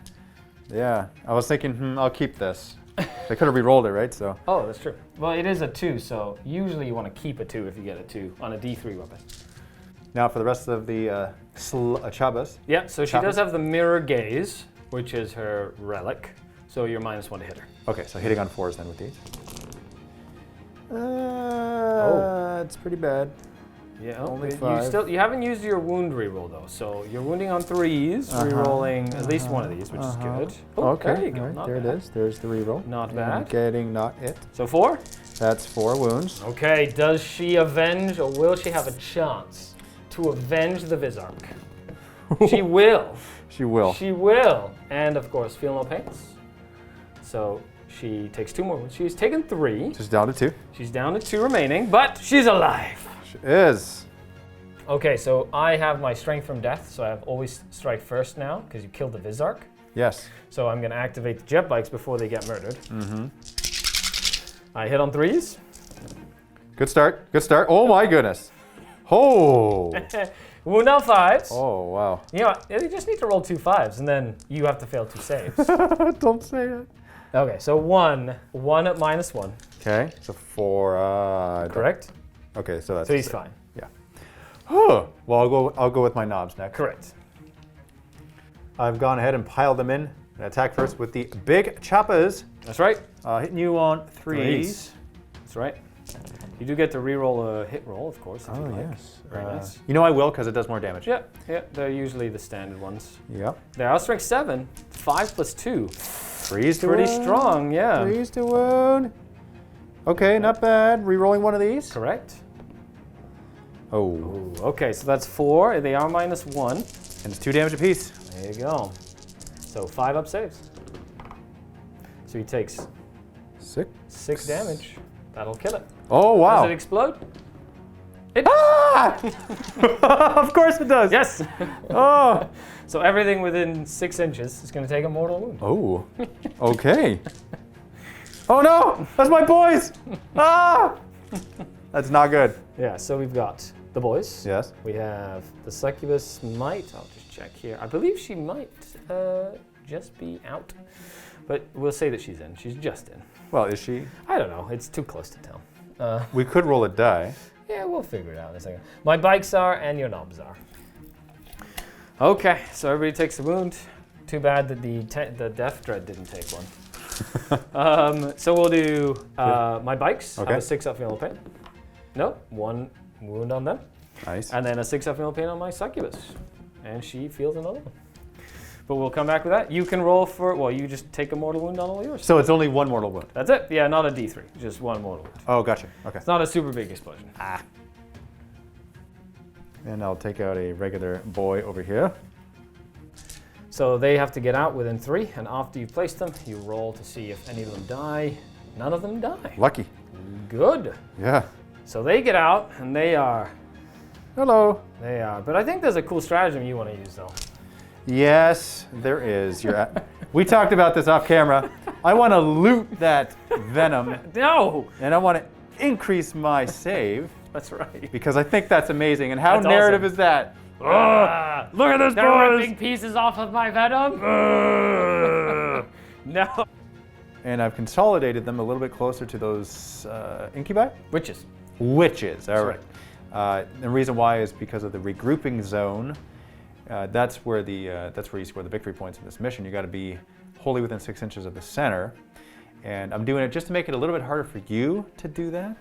Yeah, I was thinking, I'll keep this. They could have re-rolled it, right? So. Oh, that's true. Well, it is a 2, so usually you want to keep a 2 if you get a 2 on a D3 weapon. Now for the rest of the Chabas. Yeah, so she does have the mirror gaze, which is her relic. So you're -1 to hit her. Okay, so hitting on 4s then with these. It's pretty bad. Yeah, Only you 5. You haven't used your wound reroll though, so you're wounding on 3s, rerolling at least one of these, which is good. Oh, Okay, there you go. all right, Not there bad. it is. There's the reroll. Not And bad. getting not it. So 4. That's 4 wounds. Okay, does she avenge, or will she have a chance to avenge the Vizark? She will. She will. She will. And of course, feel no pains. So she takes 2 more wounds. She's taken 3. Just down to 2. She's down to 2 remaining, but she's alive. She is. Okay, so I have my strength from death, so I have always strike first now, because you killed the Vizark. Yes. So I'm going to activate the jet bikes before they get murdered. I hit on 3s. Good start. Good start. Oh my goodness. Oh. Wound on 5s. Oh wow. You know, you just need to roll 2 5s, and then you have to fail 2 saves. Don't say it. Okay, so 1 at -1. Okay, so 4. Correct? Okay, so that's. So he's fine. Yeah. Well, I'll go with my knobs next. Correct. I've gone ahead and piled them in. And attack first with the big choppas. That's right. Hitting you on 3s. That's right. You do get to reroll a hit roll, of course, if you like. Yes. Very nice. You know I will because it does more damage. Yeah, they're usually the standard ones. Yep. They are strength 7, 5 + 2. 3s to Pretty wound. strong, yeah. 3s to wound. Okay, not bad. Rerolling one of these. Correct. Oh. Ooh, okay, so that's 4. They are -1. And it's 2 damage apiece. There you go. So 5-up saves. So he takes 6 damage. That'll kill it. Oh wow. Does it explode? It Of course it does. Yes. Oh. So everything within 6 inches is going to take a mortal wound. Oh. Okay. Oh no! That's my boys! Ah! That's not good. Yeah, so we've got the boys. Yes. We have the succubus might, I'll just check here. I believe she might just be out. But we'll say that she's in. She's just in. Well, is she? I don't know. It's too close to tell. We could roll a die. Yeah, we'll figure it out in a second. My bikes are and your knobs are. Okay, so everybody takes a wound. Too bad that the Death Dread didn't take one. So we'll do my bikes. Okay. I have a 6-up feel pain. No, 1 wound on them. Nice. And then a 6-up feel pain on my succubus. And she feels another one. But we'll come back with that. You can roll for, well, you just take a mortal wound on all yours. So it's only 1 mortal wound. That's it. Yeah, not a D3, just 1 mortal wound. Oh, gotcha. Okay. It's not a super big explosion. And I'll take out a regular boy over here. So they have to get out within 3, and after you've placed them, you roll to see if any of them die. None of them die. Lucky. Good. Yeah. So they get out, and they are. Hello. They are. But I think there's a cool stratagem you want to use, though. Yes, there is. We talked about this off camera. I want to loot that venom, No! and I want to increase my save That's right. because I think that's amazing. And how That's narrative awesome. is that? Ah, Look at this, they're boys! ripping pieces off of my venom. No. And I've consolidated them a little bit closer to those incubi? Witches. Witches, all That's right. The reason why is because of the regrouping zone. That's where you score the victory points in this mission. You got to be wholly within 6 inches of the center. And I'm doing it just to make it a little bit harder for you to do that.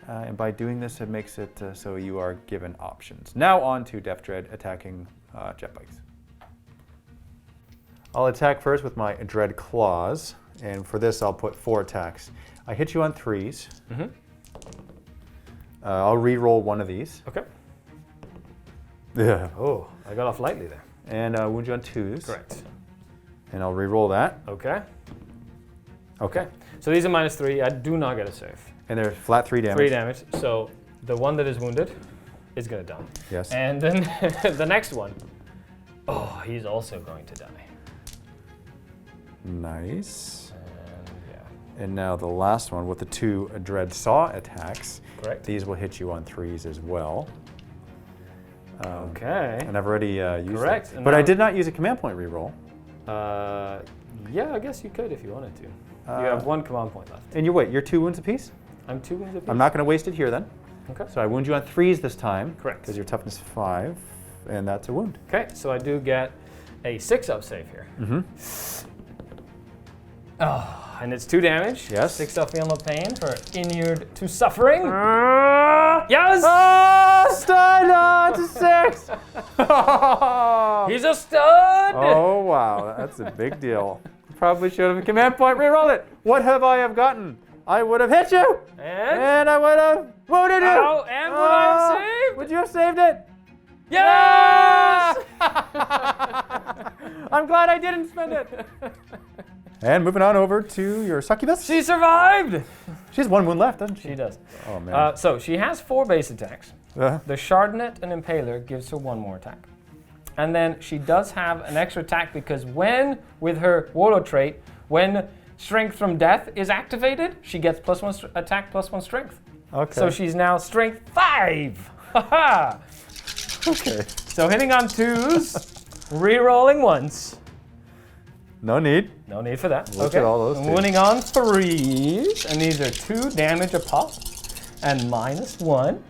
And by doing this, it makes it so you are given options. Now on to Death Dread attacking jet bikes. I'll attack first with my Dread Claws. And for this, I'll put 4 attacks. I hit you on 3s. Mm-hmm. I'll re-roll one of these. Okay. Yeah. Oh, I got off lightly there. And wound you on 2s. Correct. And I'll re-roll that. Okay. Okay. So these are -3. I do not get a save. And they're flat 3 damage. 3 damage. So the one that is wounded is going to die. Yes. And then the next one. Oh, he's also going to die. Nice. And yeah. And now the last one with the 2 Dread Saw attacks. Correct. These will hit you on 3s as well. Okay. And I've already used Correct. it. But I did not use a command point reroll. Yeah, I guess you could if you wanted to. You have 1 command point left. And you're 2 wounds apiece? I'm 2 wounds apiece. I'm not going to waste it here then. Okay. So I wound you on 3s this time. Correct. Because your toughness 5, and that's a wound. Okay, so I do get a 6-up save here. Mm-hmm. Oh, and it's 2 damage. Yes. 6 up feel no pain for inured to suffering. Yes! Stun! It's a 6! He's a stud! Oh, wow. That's a big deal. Probably should have command point reroll it. What have I have gotten? I would have hit you! And I would have wounded you! Oh, and would I have saved? Would you have saved it? Yes! I'm glad I didn't spend it. And moving on over to your succubus. She survived! She has 1 wound left, doesn't she? She does. Oh, man. So she has 4 base attacks. Uh-huh. The Shardnet and Impaler gives her 1 more attack. And then she does have an extra attack because with her Warlord trait, when Strength from Death is activated, she gets +1 attack, +1 strength. Okay. So she's now strength 5. Haha. Okay. So hitting on 2s, re-rolling once. No need. No need for that. Look at all those And twos. winning on 3s, and these are 2 damage a pop, and -1.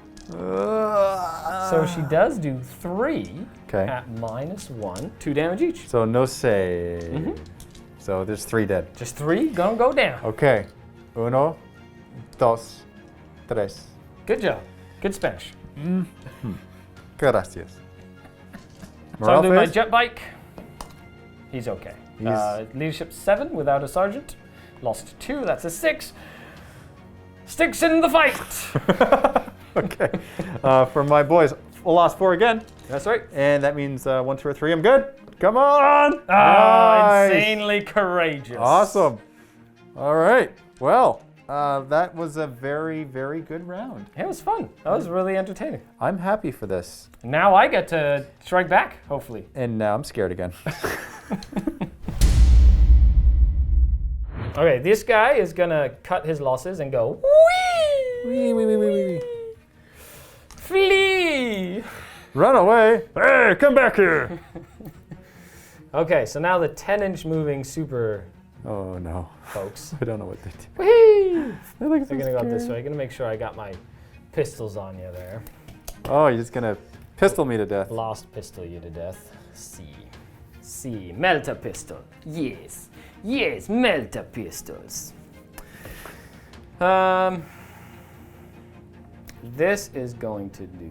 So she does do 3 at -1, 2 damage each. So no save. So there's 3 dead. Just 3 gonna go down. Okay. 1, 2, 3. Good job. Good Spanish. Gracias. So I'll do my Morale jet bike. He's okay. Leadership 7 without a sergeant. Lost 2, that's a 6. Sticks in the fight. Okay. For my boys, lost 4 again. That's right. And that means 1, 2, or 3. I'm good. Come on. Oh, Nice. insanely courageous. Awesome. All right. Well, that was a very, very good round. It was fun. That was really entertaining. I'm happy for this. Now I get to strike back, hopefully. And now I'm scared again. Okay, this guy is gonna cut his losses and go, wee! Wee, wee, wee, wee, wee. Flee! Run away. Hey, come back here. Okay, so now the 10-inch moving super Oh, no. folks. I don't know what they do. Whee! They're like so They're gonna go this scary. way. Gonna make sure I got my pistols on you there. Oh, you're just going to pistol me to death. Lost pistol you to death. C. Melta pistol. Yes. Yes, Melta pistols. This is going to do,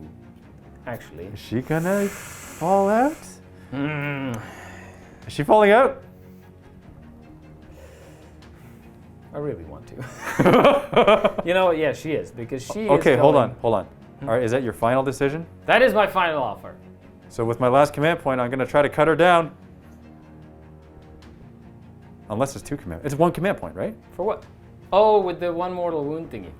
actually. Is she going to fall out? Is she falling out? I really want to. You know what? Yeah, she is, because she is Okay, hold going- on. All right, is that your final decision? That is my final offer. So with my last command point, I'm going to try to cut her down. Unless it's 2 command. It's 1 command point, right? For what? Oh, with the 1 mortal wound thingy.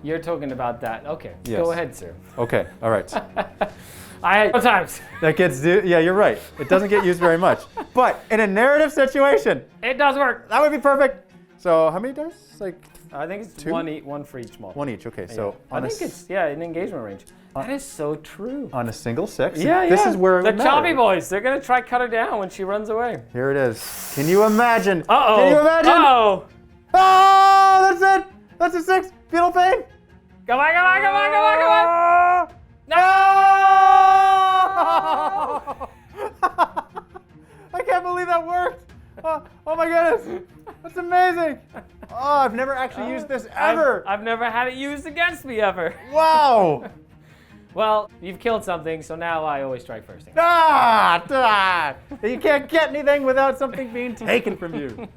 You're talking about that. Okay, Yes. go ahead, sir. Okay, all right. Sometimes. That gets, yeah, you're right. It doesn't get used very much. But in a narrative situation, It does work. that would be perfect. So how many dice? Like I think it's 2? 1 for each model. 1 each. Okay, so I think it's in engagement range. That is so true. on a single 6. Yeah, This is where it the would choppy matter. boys. They're gonna try cut her down when she runs away. Here it is. Can you imagine? Uh-oh. Can you imagine? Uh-oh. Oh, that's it. That's a 6. Fetal pain. Come on, come on, come on, come on, come on. I can't believe that worked. Oh my goodness. That's amazing. Oh, I've never actually used this ever. I've never had it used against me ever. Wow. Well, you've killed something, so now I always strike first. You can't get anything without something being taken from you.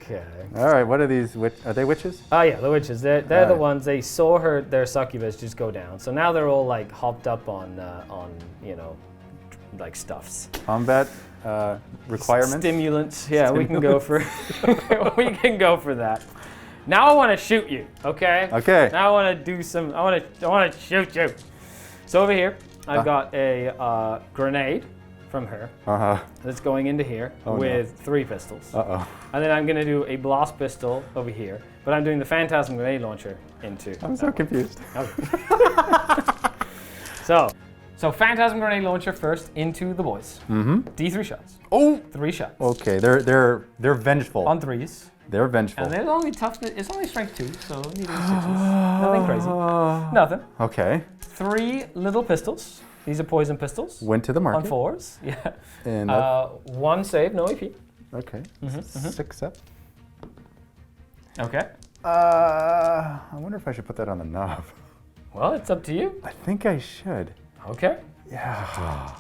Okay. All right, what are these? Are they witches? Oh yeah, the witches. They're the Alright. ones. They saw their succubus just go down. So now they're all like hopped up on like stuffs. Combat requirements? Stimulants. Yeah, we can go for we can go for that. Now I want to shoot you. Okay. Okay. Now I want to do some. I want to shoot you. So over here, I've got a grenade. from her. Uh-huh. That's going into here with 3 pistols. Uh-oh. And then I'm going to do a blast pistol over here. But I'm doing the Phantasm Grenade Launcher into. I'm so confused. Okay. So Phantasm Grenade Launcher first into the boys. Mm-hmm. D3 shots. Oh! 3 shots. Okay, they're vengeful. On 3s. They're vengeful. And there's only toughness. It's only strength 2, so needing 6s. Nothing crazy. Nothing. Okay. 3 little pistols. These are poison pistols. Went to the market. On 4s. Yeah. And 1 save, no AP. okay. 6 up. Okay. I wonder if I should put that on the knob. Well, it's up to you. I think I should. Okay. Yeah.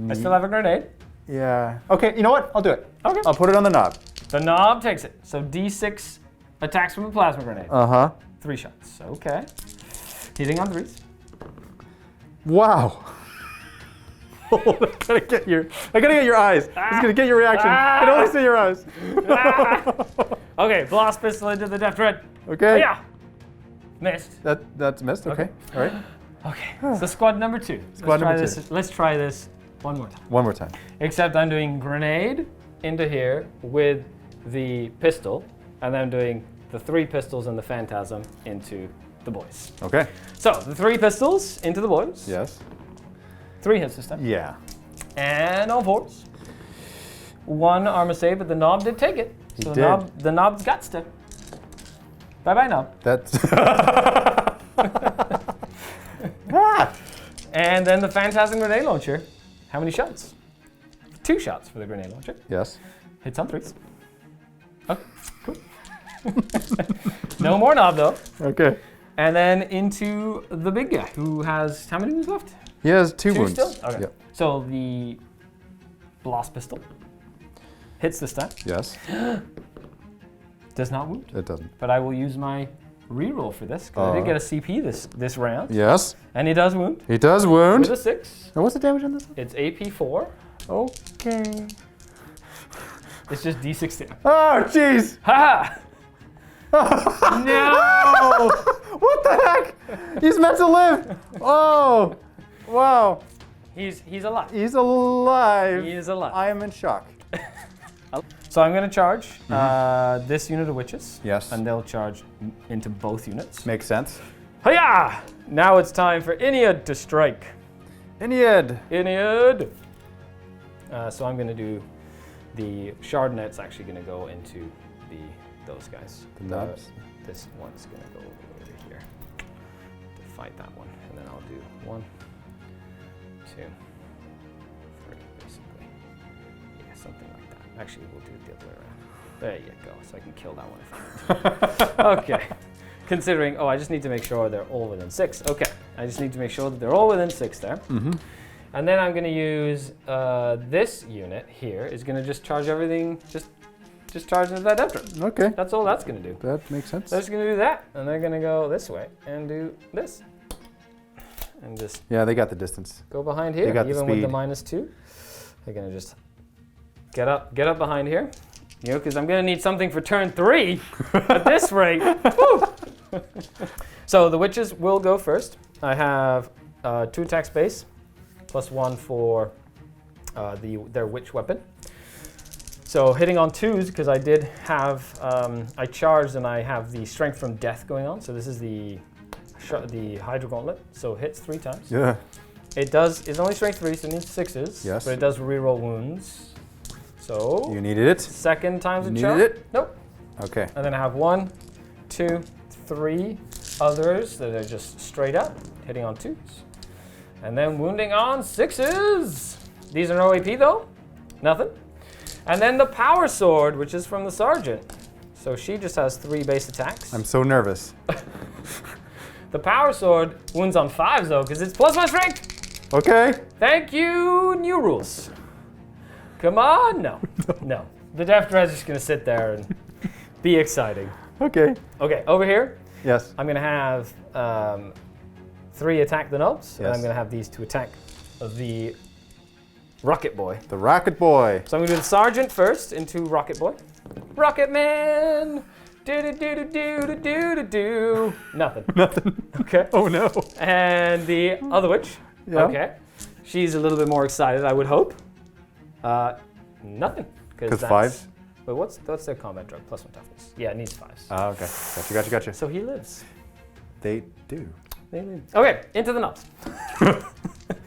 I still have a grenade. Yeah. Okay, you know what? I'll do it. Okay. I'll put it on the knob. The knob takes it. So D6 attacks from a plasma grenade. 3 shots. Okay. Hitting on 3s. Wow. I gotta get your eyes. I was gonna get your reaction. I can only see your eyes. Okay, blast pistol into the Death Dread. Okay. Yeah. Missed. That's missed. Okay. All right. Okay. So squad number 2. Squad number 2. Let's try this one more time. One more time. Except I'm doing grenade into here with the pistol, and then I'm doing the 3 pistols and the Phantasm into the boys. Okay. So the 3 pistols into the boys. Yes. 3 hits this time. Yeah. And on 4s. 1 armor save, but the knob did take it. He So did. the knob's got to. Bye-bye, knob. That's. And then the Phantasm Grenade Launcher. How many shots? 2 shots for the grenade launcher. Yes. Hits on 3s. Okay, cool. No more knob though. Okay. And then into the big guy who has how many wounds left? He has 2 2 wounds. still? Okay. Yep. So the blast pistol hits this time. Yes. Does not wound. It doesn't. But I will use my reroll for this because I did get a CP this round. Yes. And he does wound. He does wound. With a 6. And what's the damage on this? It's AP 4. Okay. It's just D6 damage. Oh, jeez. Ha! No! What the heck? He's meant to live. Oh, wow. He's alive. He's alive. He is alive. I am in shock. So I'm going to charge this unit of witches. Yes. And they'll charge into both units. Makes sense. Hiya! Now it's time for Ynarri to strike. Ynarri. Ynarri! So I'm going to do the shard net's actually going to go into those guys. The nubs? This one's going to go over here to fight that one. And then I'll do 1, 2, 3, basically. Yeah, something like that. Actually, we'll do it the other way around. There you go, so I can kill that one if I want to. Okay. Considering, I just need to make sure they're all within 6. Okay, I just need to make sure that they're all within 6 there. Mm-hmm. And then I'm going to use this unit here is going to just charge everything, just charge into that Death Dread. Okay. That's all that's going to do. That makes sense. They're just going to do that, and they're going to go this way and do this. And just Yeah, they got the distance. go behind here, They got the even with the speed. -2. They're going to just get up behind here. You know, because I'm going to need something for turn 3 at this rate. Woo! So the witches will go first. I have 2 attack space, +1 for their witch weapon. So hitting on 2s, because I did have, I charged and I have the strength from death going on. So this is the Hydra Gauntlet. So hits 3 times. Yeah. It's only strength 3, so it needs 6s. Yes. But it does reroll wounds. So You needed it? second time's a You charge. needed it? Nope. Okay. And then I have 1, 2, 3 others that are just straight up, hitting on 2s. And then wounding on 6s. These are no AP though, nothing. And then the Power Sword, which is from the Sergeant. So she just has 3 base attacks. I'm so nervous. The Power Sword wounds on 5s though, because it's +1 strength. Okay. Thank you, new rules. Come on, no. No. The Death Dread's just gonna sit there and be exciting. Okay. Okay, over here, Yes. I'm gonna have 3 attack the nubs, and Yes. I'm gonna have these 2 attack the Rocket Boy. The Rocket Boy. So I'm gonna do the Sergeant first into Rocket Boy. Rocket Man! Do. Nothing. Nothing. Okay. Oh no. And the other witch. Yeah. Okay. She's a little bit more excited, I would hope. Nothing. Because 5s? Wait, what's their combat drug? +1 toughness. Yeah, it needs 5s. Oh, okay. Gotcha. So he lives. They do. They live. Okay, into the knobs.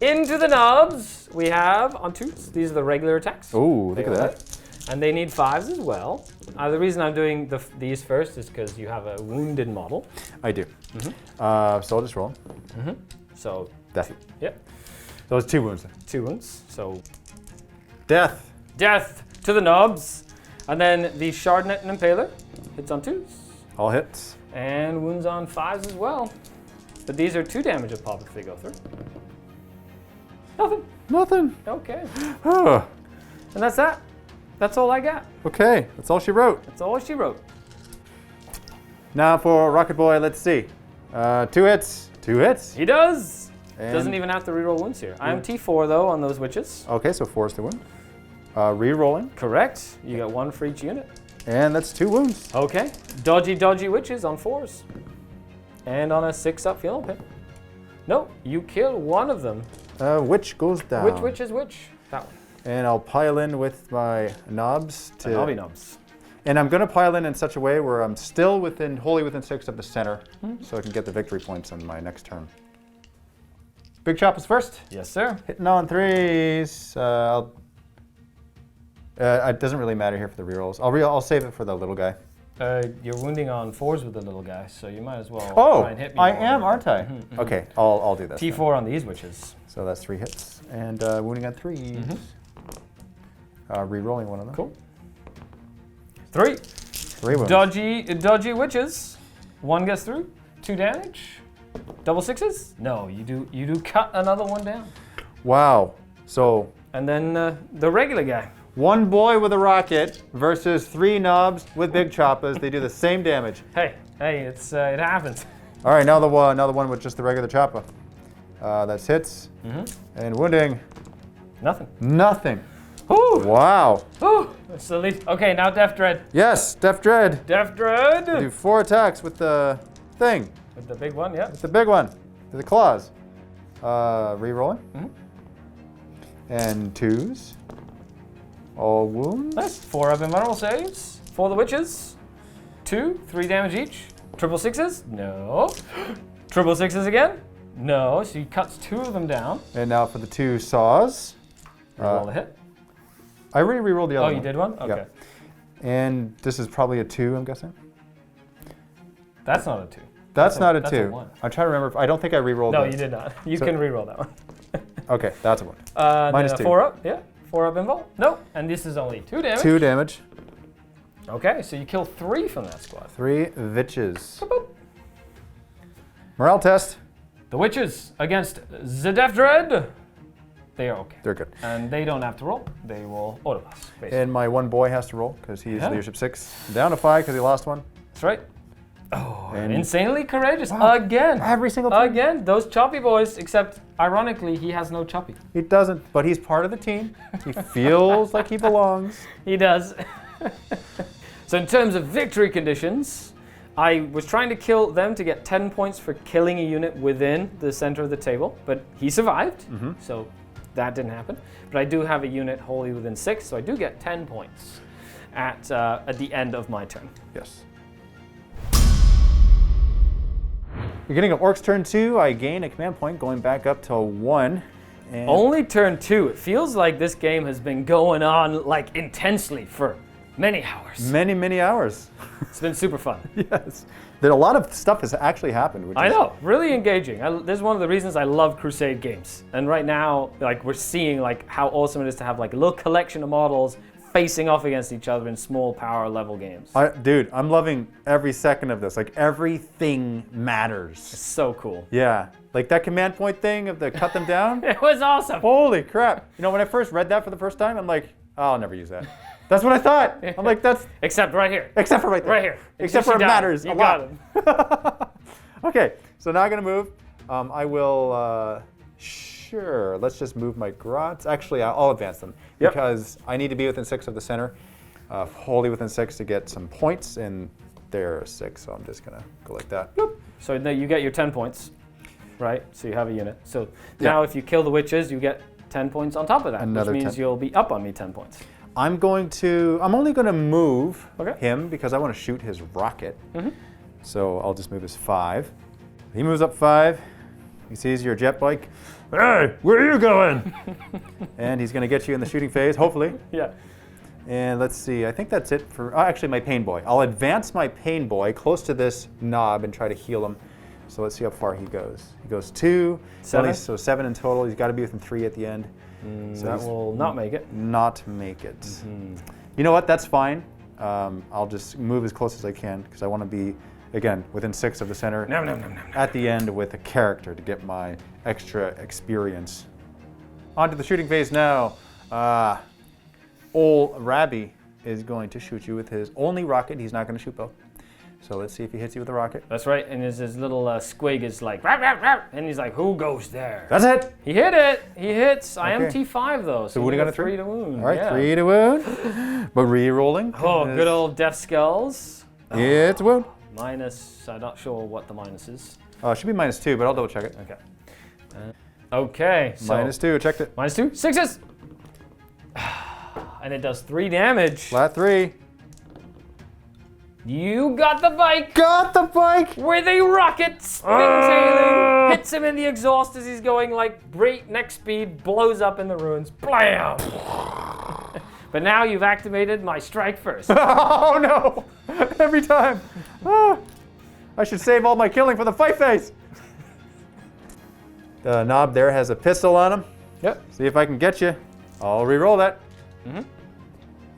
Into the knobs, we have on 2s. These are the regular attacks. Oh, look at that. And they need 5s as well. The reason I'm doing these first is because you have a wounded model. I do. So I'll just roll. So Death. Yep. Those 2 wounds. 2 wounds. So Death. death to the knobs. And then the Shardnet and Impaler hits on 2s. All hits. And wounds on 5s as well. But these are 2 damage of pop if they go through. Nothing. Okay. Oh, And that's that. That's all I got. okay, that's all she wrote. That's all she wrote. Now for Rocket Boy, let's see. 2 hits. 2 hits. He does. And- Doesn't even have to reroll wounds here. I am T4 though on those witches. Okay, so 4 is the wound. Re-rolling. Correct. You got 1 for each unit. And that's 2 wounds. Okay. Dodgy witches on 4s. And on a 6-up funeral pit. No, you kill one of them. Witch goes down. Which witch is which? That one. And I'll pile in with my knobs to. The knobby knobs. And I'm going to pile in such a way where I'm still wholly within 6 of the center, so I can get the victory points on my next turn. Big chop is first. Yes, sir. Hitting on 3s. It doesn't really matter here for the rerolls. I'll save it for the little guy. You're wounding on 4s with the little guy, so you might as well try and hit me. I more. am, aren't I? Okay, I'll do this. T4 on these witches. So that's 3 hits. And wounding on 3s. Re-rolling one of them. Cool. 3. 3 wounds. Dodgy witches. 1 gets through. 2 damage. Double 6s? No, you do cut another one down. Wow. So And then the regular guy. 1 boy with a rocket versus 3 knobs with big choppas. They do the same damage. Hey, it happens. All right, now the one with just the regular choppa. That's hits and wounding. Nothing. Ooh. Wow. Ooh, that's the least. Okay, now Death Dread. Yes, Death Dread. Death Dread. Do 4 attacks with the thing. With the big one, yeah. With the big one. With the claws. Re-rolling. And 2s. All wounds. Nice. 4 of invulnerable saves for the witches. 2, 3 damage each. Triple 6s? No. Triple 6s again? No. So he cuts 2 of them down. And now for the 2 saws. Roll the hit. I already re-rolled the other one. Oh, you did one? Okay. Yeah. And this is probably a 2, I'm guessing. That's not a 2. That's not a 2. That's a 1. I'm trying to remember. I don't think I re-rolled No, it. you did not. You can re-roll that one. Okay, that's a 1. Minus -2. 4 up, yeah. 4 up invul. No, and this is only 2 damage. 2 damage. Okay, so you kill 3 from that squad. 3 witches. Boop, boop. Morale test. The witches against the Death Dread. They are okay. They're good. And they don't have to roll. They will autopass, basically. And my 1 boy has to roll because he's Yeah. leadership 6. Down to 5 because he lost 1. That's right. Oh, And- insanely courageous. Wow. Again. Every single time. Again, those choppy boys, except ironically, he has no choppy. He doesn't, but he's part of the team. He feels like he belongs. He does. So in terms of victory conditions, I was trying to kill them to get 10 points for killing a unit within the center of the table, but he survived, so that didn't happen. But I do have a unit wholly within 6, so I do get 10 points at the end of my turn. Yes. Beginning of Orcs turn 2, I gain a command point going back up to 1. And Only turn 2. It feels like this game has been going on like intensely for many hours. many, many hours. It's been super fun. Yes. That a lot of stuff has actually happened. Which I is, know, really engaging. This is one of the reasons I love Crusade games. And right now, like we're seeing like how awesome it is to have like a little collection of models facing off against each other in small power level games. Dude, I'm loving every second of this. Like everything matters. So cool. Yeah. Like that command point thing of the cut them down. It was awesome. Holy crap. You know, when I first read that for the first time, I'm like, oh, I'll never use that. That's what I thought. I'm like, that's... Except right here. Except for right there. Right here. Except for it matters You a got lot. him. Okay, so now I'm gonna move. I will, sure, let's just move my grots. Actually, I'll advance them Yep. because I need to be within 6 of the center, wholly within 6 to get some points, and they're 6, so I'm just gonna go like that. Boop. So now you get your 10 points, right? So you have a unit. So now if you kill the witches, you get 10 points on top of that, Another which means 10. you'll be up on me 10 points. I'm only going to move Okay. him because I want to shoot his rocket. So I'll just move his 5. He moves up 5. He sees your jet bike. Hey, where are you going? And he's going to get you in the shooting phase, hopefully. Yeah. And let's see, I think that's it for, actually my pain boy. I'll advance my pain boy close to this knob and try to heal him. So let's see how far he goes. He goes 2. 7. So 7 in total. He's got to be within 3 at the end. So That he's will not make it. not make it. You know what? That's fine. I'll just move as close as I can because I want to be, again, within 6 of the center at the end with a character to get my extra experience. On to the shooting phase now. Old Rabbi is going to shoot you with his only rocket. He's not going to shoot both. So let's see if he hits you with a rocket. That's right, and his little squig is like, rap, rap, rap, and he's like, who goes there? That's it. He hit it. He hits. I am Okay. T5 though, so wounding you on got a 3? 3 to wound. All right, yeah. 3 to wound. But re-rolling. Oh, good old Death Skulls. It's a wound. Minus, I'm not sure what the minus is. It should be -2, but I'll double check it. Okay. Okay, so. -2, checked it. -2, 6s! And it does 3 damage. Flat 3. You got the bike! Got the bike! With a rocket spin-tailing, hits him in the exhaust as he's going like breakneck speed, blows up in the ruins. Blam! But now you've activated my strike first. Oh no! Every time. I should save all my killing for the fight phase. The knob there has a pistol on him. Yep. See if I can get you. I'll re-roll that.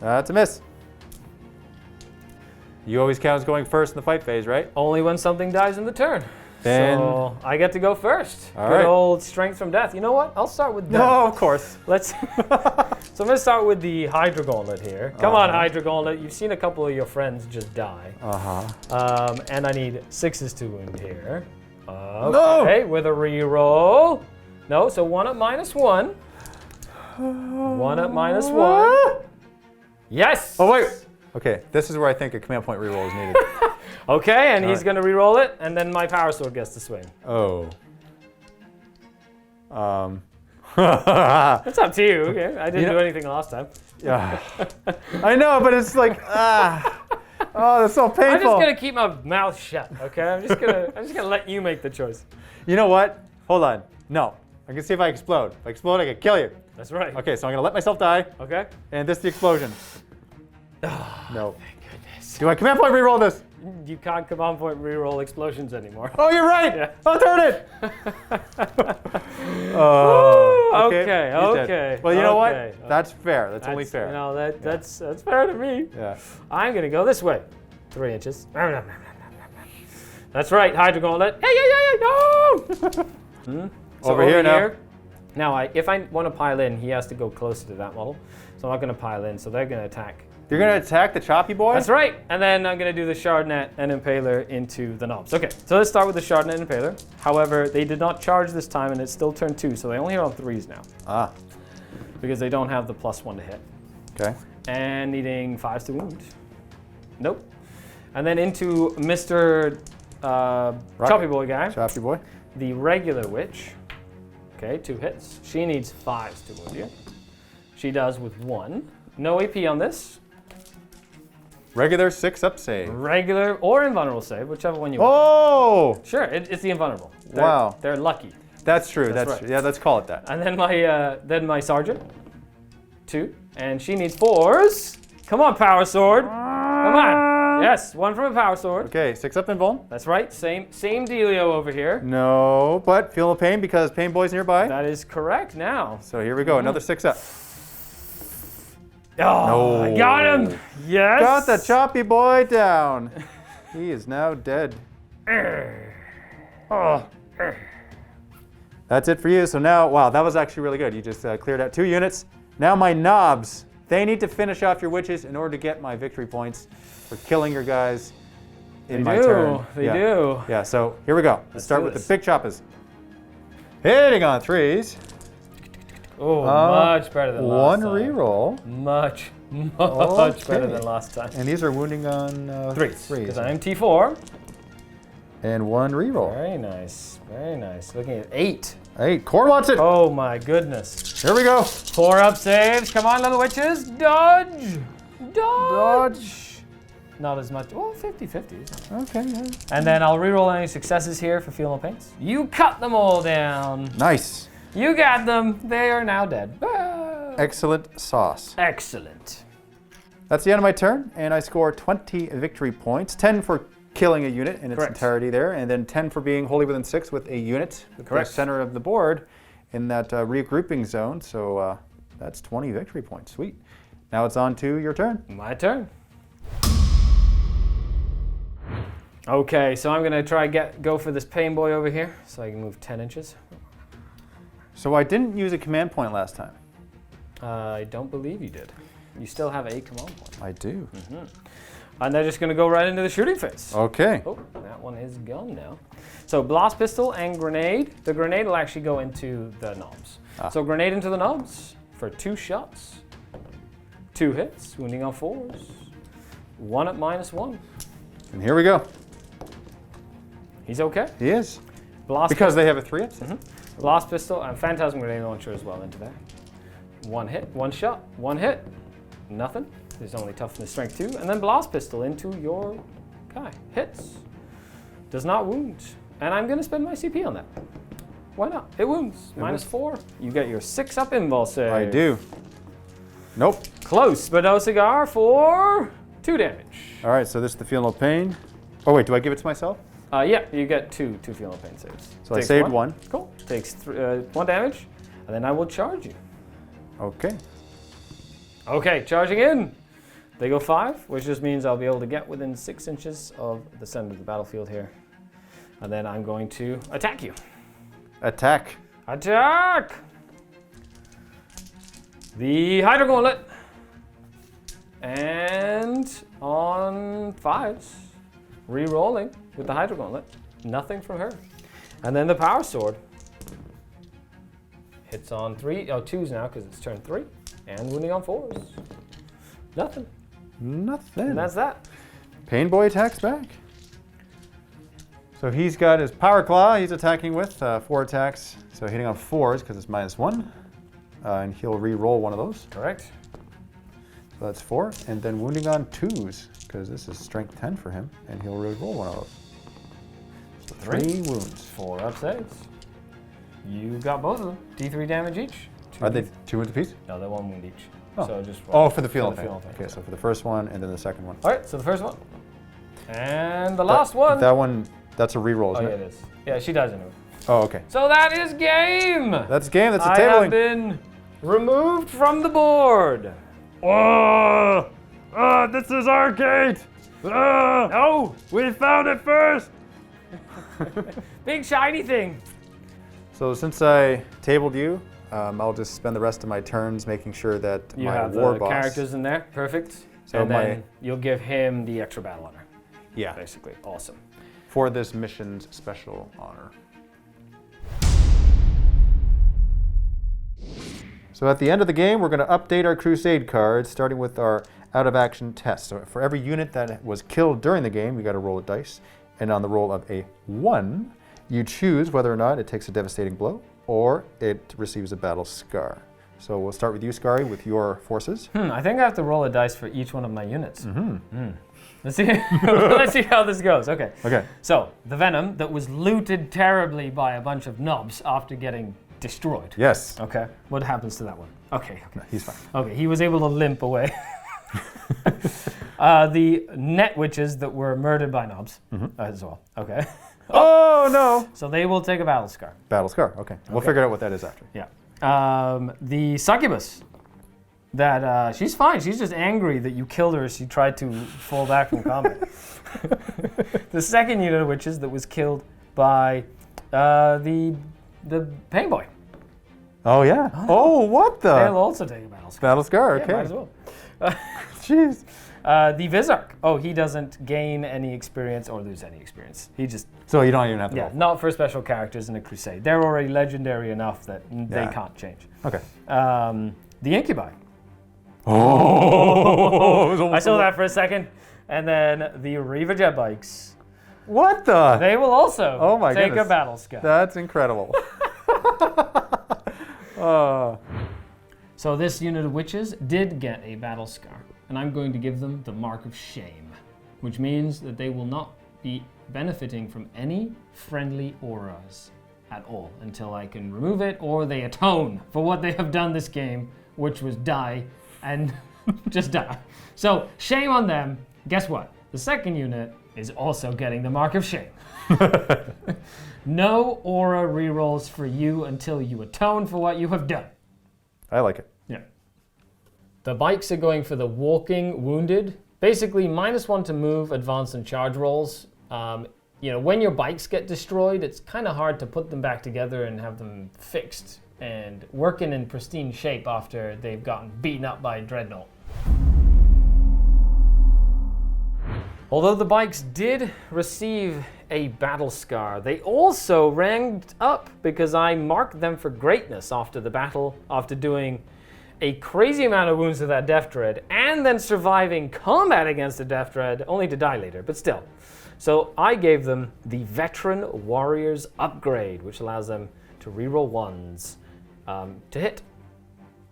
That's a miss. You always count as going first in the fight phase, right? Only when something dies in the turn. Then- So I get to go first. All Good right. old strength from death. You know what? I'll start with death. No, of course. Let's. So I'm gonna start with the Hydra Gauntlet here. Come on, Hydra Gauntlet. You've seen a couple of your friends just die. And I need 6s to wound here. Okay, with a reroll. No, so 1 up -1. 1 up -1. Yes. Oh wait. Okay, this is where I think a command point reroll is needed. Okay, and he's right. gonna reroll it, and then my power sword gets to swing. Oh. It's up to you. Okay, I didn't do anything last time. Yeah. I know, but it's like oh, that's so painful. I'm just gonna keep my mouth shut. Okay, I'm just gonna let you make the choice. You know what? Hold on. No, I can see if I explode. If I explode, I can kill you. That's right. Okay, so I'm gonna let myself die, Okay. and this is the explosion. No. Thank goodness. Do I command point reroll this? You can't command point reroll explosions anymore. Oh, you're right. Yeah. I'll turn it. Okay. he's dead. Okay. Well, you know okay. what? That's fair. That's only fair. You know that's fair to me. Yeah. I'm gonna go this way, 3 inches. That's right, Hydra Gauntlet. Hey, no! So Over here now. Now, if I want to pile in, he has to go closer to that model. So I'm not going to pile in, so they're going to attack. You're gonna attack the choppy boy? That's right. And then I'm going to do the Shardnet and Impaler into the knobs. Okay, so let's start with the Shardnet and Impaler. However, they did not charge this time, and it's still turn 2, so they only hit on 3s now. Ah. Because they don't have the +1 to hit. Okay. And needing 5s to wound. Nope. And then into Mr. Choppy Boy guy. Choppy boy. The regular witch. Okay, 2 hits. She needs 5s to wound you. She does with 1. No AP on this. Regular 6-up save. Regular or invulnerable save, whichever one you want. Oh! Sure, it's the invulnerable. Wow. They're lucky. That's true. That's That's right. Yeah, let's call it that. And then my sergeant, 2, and she needs 4s. Come on, power sword. Come on. Yes, 1 from a power sword. Okay, 6-up invuln. That's right. Same dealio over here. No, but feel no pain because pain boy's nearby. That is correct now. So here we go, another 6-up. Oh, No. I got him. Yes. Got the choppy boy down. He is now dead. Oh. That's it for you. So now, wow, that was actually really good. You just cleared out 2 units. Now my knobs, they need to finish off your witches in order to get my victory points for killing your guys in my turn. They do. Yeah, so here we go. Let's start do with this. the big choppers. Hitting on 3s. Oh, much better than last 1 time. reroll. Much Okay. better than last time. And these are wounding on 3s. threes. Because I am T4. And 1 reroll. Very nice. Very nice. Looking at 8. 8. Core wants it. Oh my goodness. Here we go. 4-up saves. Come on, little witches. Dodge. Dodge. Not as much. Well, 50-50. Okay, yeah. And then I'll reroll any successes here for feel no pains. You cut them all down. Nice. You got them. They are now dead. Ah. Excellent sauce. Excellent. That's the end of my turn, and I score 20 victory points. 10 for killing a unit in its Correct. entirety there, and then 10 for being wholly within 6 with a unit at the Correct. center of the board in that regrouping zone. So that's 20 victory points. Sweet. Now it's on to your turn. My turn. Okay, so I'm gonna try go for this pain boy over here, so I can move 10 inches. So I didn't use a command point last time. I don't believe you did. You still have a command point. I do. And they're just gonna go right into the shooting phase. Okay. Oh, that one is gone now. So blast pistol and grenade. The grenade will actually go into the knobs. So grenade into the knobs for 2 shots. 2 hits, wounding on 4s. 1 at -1. And here we go. He's okay. He is. Blast Because they have a 3-up. Blast pistol and phantasm grenade launcher as well into there. 1 hit, 1 shot, 1 hit. Nothing. There's only toughness strength 2. And then blast pistol into your guy. Hits. Does not wound. And I'm going to spend my CP on that. Why not? It wounds. -4. You get your 6-up invul save. I do. Nope. Close, but no cigar for 2 damage. All right, so this is the feel no pain. Oh wait, do I give it to myself? Yeah, you get two feel no pain saves. So I Takes saved 1. Cool. Takes 1 damage, and then I will charge you. Okay. Okay, charging in. They go 5, which just means I'll be able to get within 6 inches of the center of the battlefield here. And then I'm going to attack you. Attack. Attack! The Hydro Gauntlet. And on 5s, re-rolling with the Hydro Gauntlet. Nothing from her. And then the Power Sword. Hits on 2s now because it's turn 3. And wounding on 4s. Nothing. Nothing. And that's that. Pain boy attacks back. So he's got his Power Claw he's attacking with, 4 attacks. So hitting on 4s because it's -1. And he'll re-roll one of those. Correct. So that's 4. And then wounding on 2s because this is strength 10 for him. And he'll re-roll one of those. So 3 wounds. 4-up saves. You got both of them. D3 damage each. Are they 2 wounds apiece? No, they're 1 wound each. Oh. So just Oh, for the feel for no pain. Okay, so for the first one and then the second one. All right, so the first one. And the last one. That one, that's a re-roll, Oh, isn't yeah, it? it is. Yeah, she dies anyway. Oh, okay. So that is game. That's game. That's a I have tabling. been removed from the board. Oh, this is our gate. No, we found it first. Big shiny thing. So since I tabled you, I'll just spend the rest of my turns making sure that You my have war the boss. characters in there. Perfect. So and my- then you'll give him the extra battle honor, Yeah, basically. Awesome. for this mission's special honor. So at the end of the game, we're going to update our Crusade cards, starting with our out-of-action test. So for every unit that was killed during the game, you got to roll a dice. And on the roll of a 1, you choose whether or not it takes a devastating blow or it receives a battle scar. So we'll start with you, Skari, with your forces. I think I have to roll a dice for each one of my units. Let's see. Let's see how this goes. Okay. Okay. So the venom that was looted terribly by a bunch of nubs after getting destroyed. Yes. Okay. What happens to that one? Okay. No, he's fine. Okay. He was able to limp away. The net witches that were murdered by nubs as well. Okay. Oh, no. So they will take a battle scar. Battle scar. Okay. We'll Okay. figure out what that is after. Yeah. The succubus. That she's fine. She's just angry that you killed her as she tried to fall back from combat. The second unit of witches that was killed by the pain boy. Oh, yeah. Oh, what the? They'll also take a battle scar. Battle scar. Yeah, Okay. might as well. Jeez. The Vizark. Oh, he doesn't gain any experience or lose any experience. He just, So you don't even have to yeah, roll. not for special characters in a crusade. They're already legendary enough that they Yeah. can't change. Okay. The Incubi. Oh. I saw that for a second. And then the Reaver jet bikes. What the? They will also Oh my take goodness. a battle scar. That's incredible. So this unit of witches did get a battle scar, and I'm going to give them the mark of shame, which means that they will not be benefiting from any friendly auras at all until I can remove it, or they atone for what they have done this game, which was die and just die. So shame on them. Guess what? The second unit is also getting the mark of shame. No aura rerolls for you until you atone for what you have done. I like it. Yeah. The bikes are going for the walking wounded. Basically, -1 to move, advance, and charge rolls. When your bikes get destroyed, it's kind of hard to put them back together and have them fixed and working in pristine shape after they've gotten beaten up by a dreadnought. Although the bikes did receive a battle scar, they also ranked up because I marked them for greatness after the battle, after doing a crazy amount of wounds to that Death Dread, and then surviving combat against the Death Dread, only to die later, but still. So I gave them the Veteran Warriors upgrade, which allows them to reroll 1s to hit.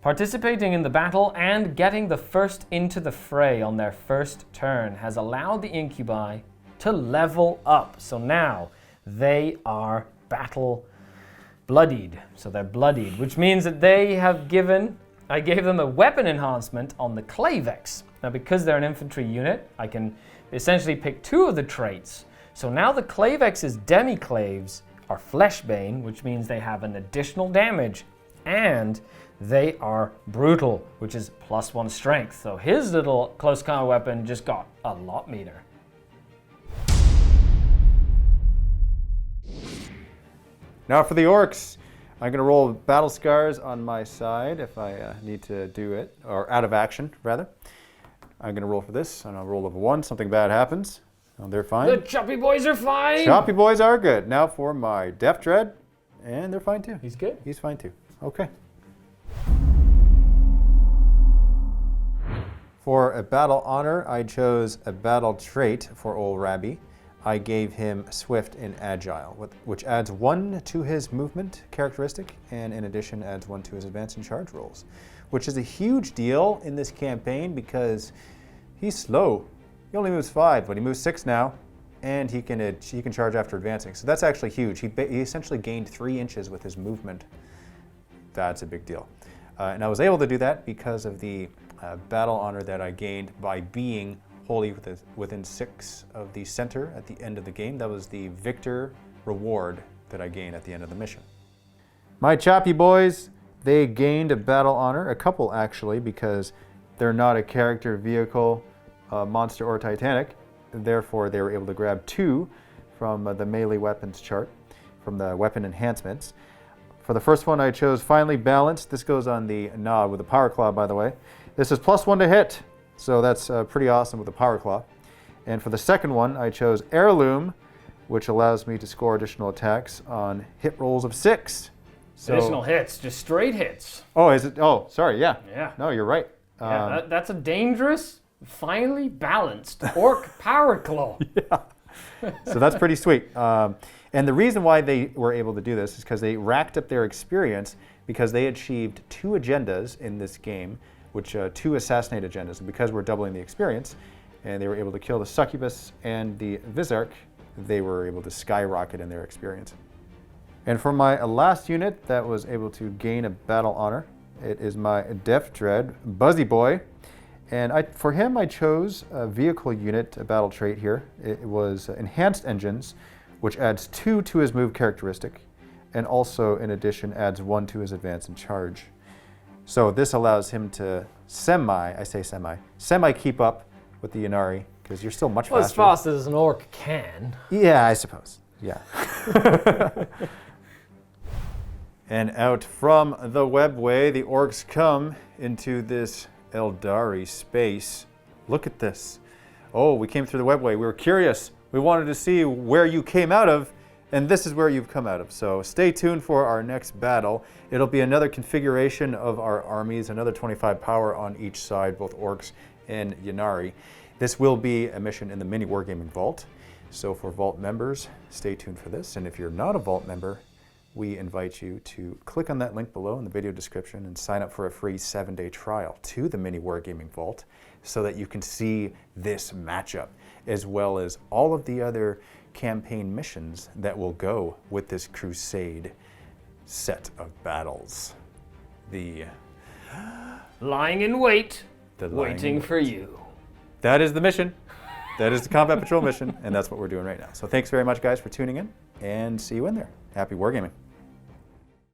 Participating in the battle and getting the first into the fray on their first turn has allowed the Incubi to level up. So now they are battle bloodied. So they're bloodied, which means that I gave them a weapon enhancement on the Clavex. Now because they're an infantry unit, I can essentially pick 2 of the traits. So now the Clavex's demi-claves are Fleshbane, which means they have an additional damage, and they are brutal, which is +1 strength. So his little close combat weapon just got a lot meaner. Now for the Orks, I'm going to roll battle scars on my side if I need to do it, or out of action, rather. I'm going to roll for this, and I'll roll over 1. Something bad happens. Oh, they're fine. The Choppy Boys are fine! Choppy Boys are good. Now for my Death Dread, and they're fine too. He's good. He's fine too. Okay. For a battle honor, I chose a battle trait for old Rabbi. I gave him Swift and Agile, which adds 1 to his movement characteristic, and in addition adds 1 to his advance and charge rolls, which is a huge deal in this campaign because he's slow. He only moves 5, but he moves 6 now, and he can charge after advancing. So that's actually huge. He essentially gained 3 inches with his movement. That's a big deal. And I was able to do that because of the battle honor that I gained by being wholly within 6 of the center at the end of the game. That was the victor reward that I gained at the end of the mission. My Choppy Boys, they gained a battle honor, a couple actually, because they're not a character, vehicle, monster, or Titanic. Therefore, they were able to grab 2 from the melee weapons chart, from the weapon enhancements. For the first one, I chose Finely Balanced. This goes on the knob with a Power Claw, by the way. This is +1 to hit, so that's pretty awesome with the Power Claw. And for the second one, I chose Heirloom, which allows me to score additional attacks on hit rolls of 6. So, Additional hits, just straight hits. Oh, is it? Oh, sorry, yeah. Yeah. No, you're right. Yeah, that's a dangerous, finely balanced Orc Power Claw. Yeah. So that's pretty sweet. And the reason why they were able to do this is because they racked up their experience because they achieved 2 agendas in this game, which 2 assassinate agendas. And because we're doubling the experience, and they were able to kill the Succubus and the Visarch, they were able to skyrocket in their experience. And for my last unit that was able to gain a battle honor, it is my Death Dread Buzzy Boy. And for him, I chose a vehicle unit, a battle trait here. It was Enhanced Engines, which adds 2 to his move characteristic, and also, in addition, adds 1 to his advance and charge. So this allows him to semi keep up with the Ynnari, because you're still much faster. Well, as fast as an Orc can. Yeah, I suppose. Yeah. And out from the webway, the Orks come into this Ynarri space. Look at this. Oh, we came through the webway. We were curious. We wanted to see where you came out of, and this is where you've come out of. So stay tuned for our next battle. It'll be another configuration of our armies, another 25 power on each side, both Orks and Ynnari. This will be a mission in the Mini Wargaming Vault. So for Vault members, stay tuned for this. And if you're not a Vault member, we invite you to click on that link below in the video description and sign up for a free 7-day trial to the Mini Wargaming Vault so that you can see this matchup, as well as all of the other campaign missions that will go with this Crusade set of battles. The Lying in wait, lying waiting in for you. That is the mission. That is the Combat Patrol mission, and that's what we're doing right now. So thanks very much, guys, for tuning in, and see you in there. Happy wargaming.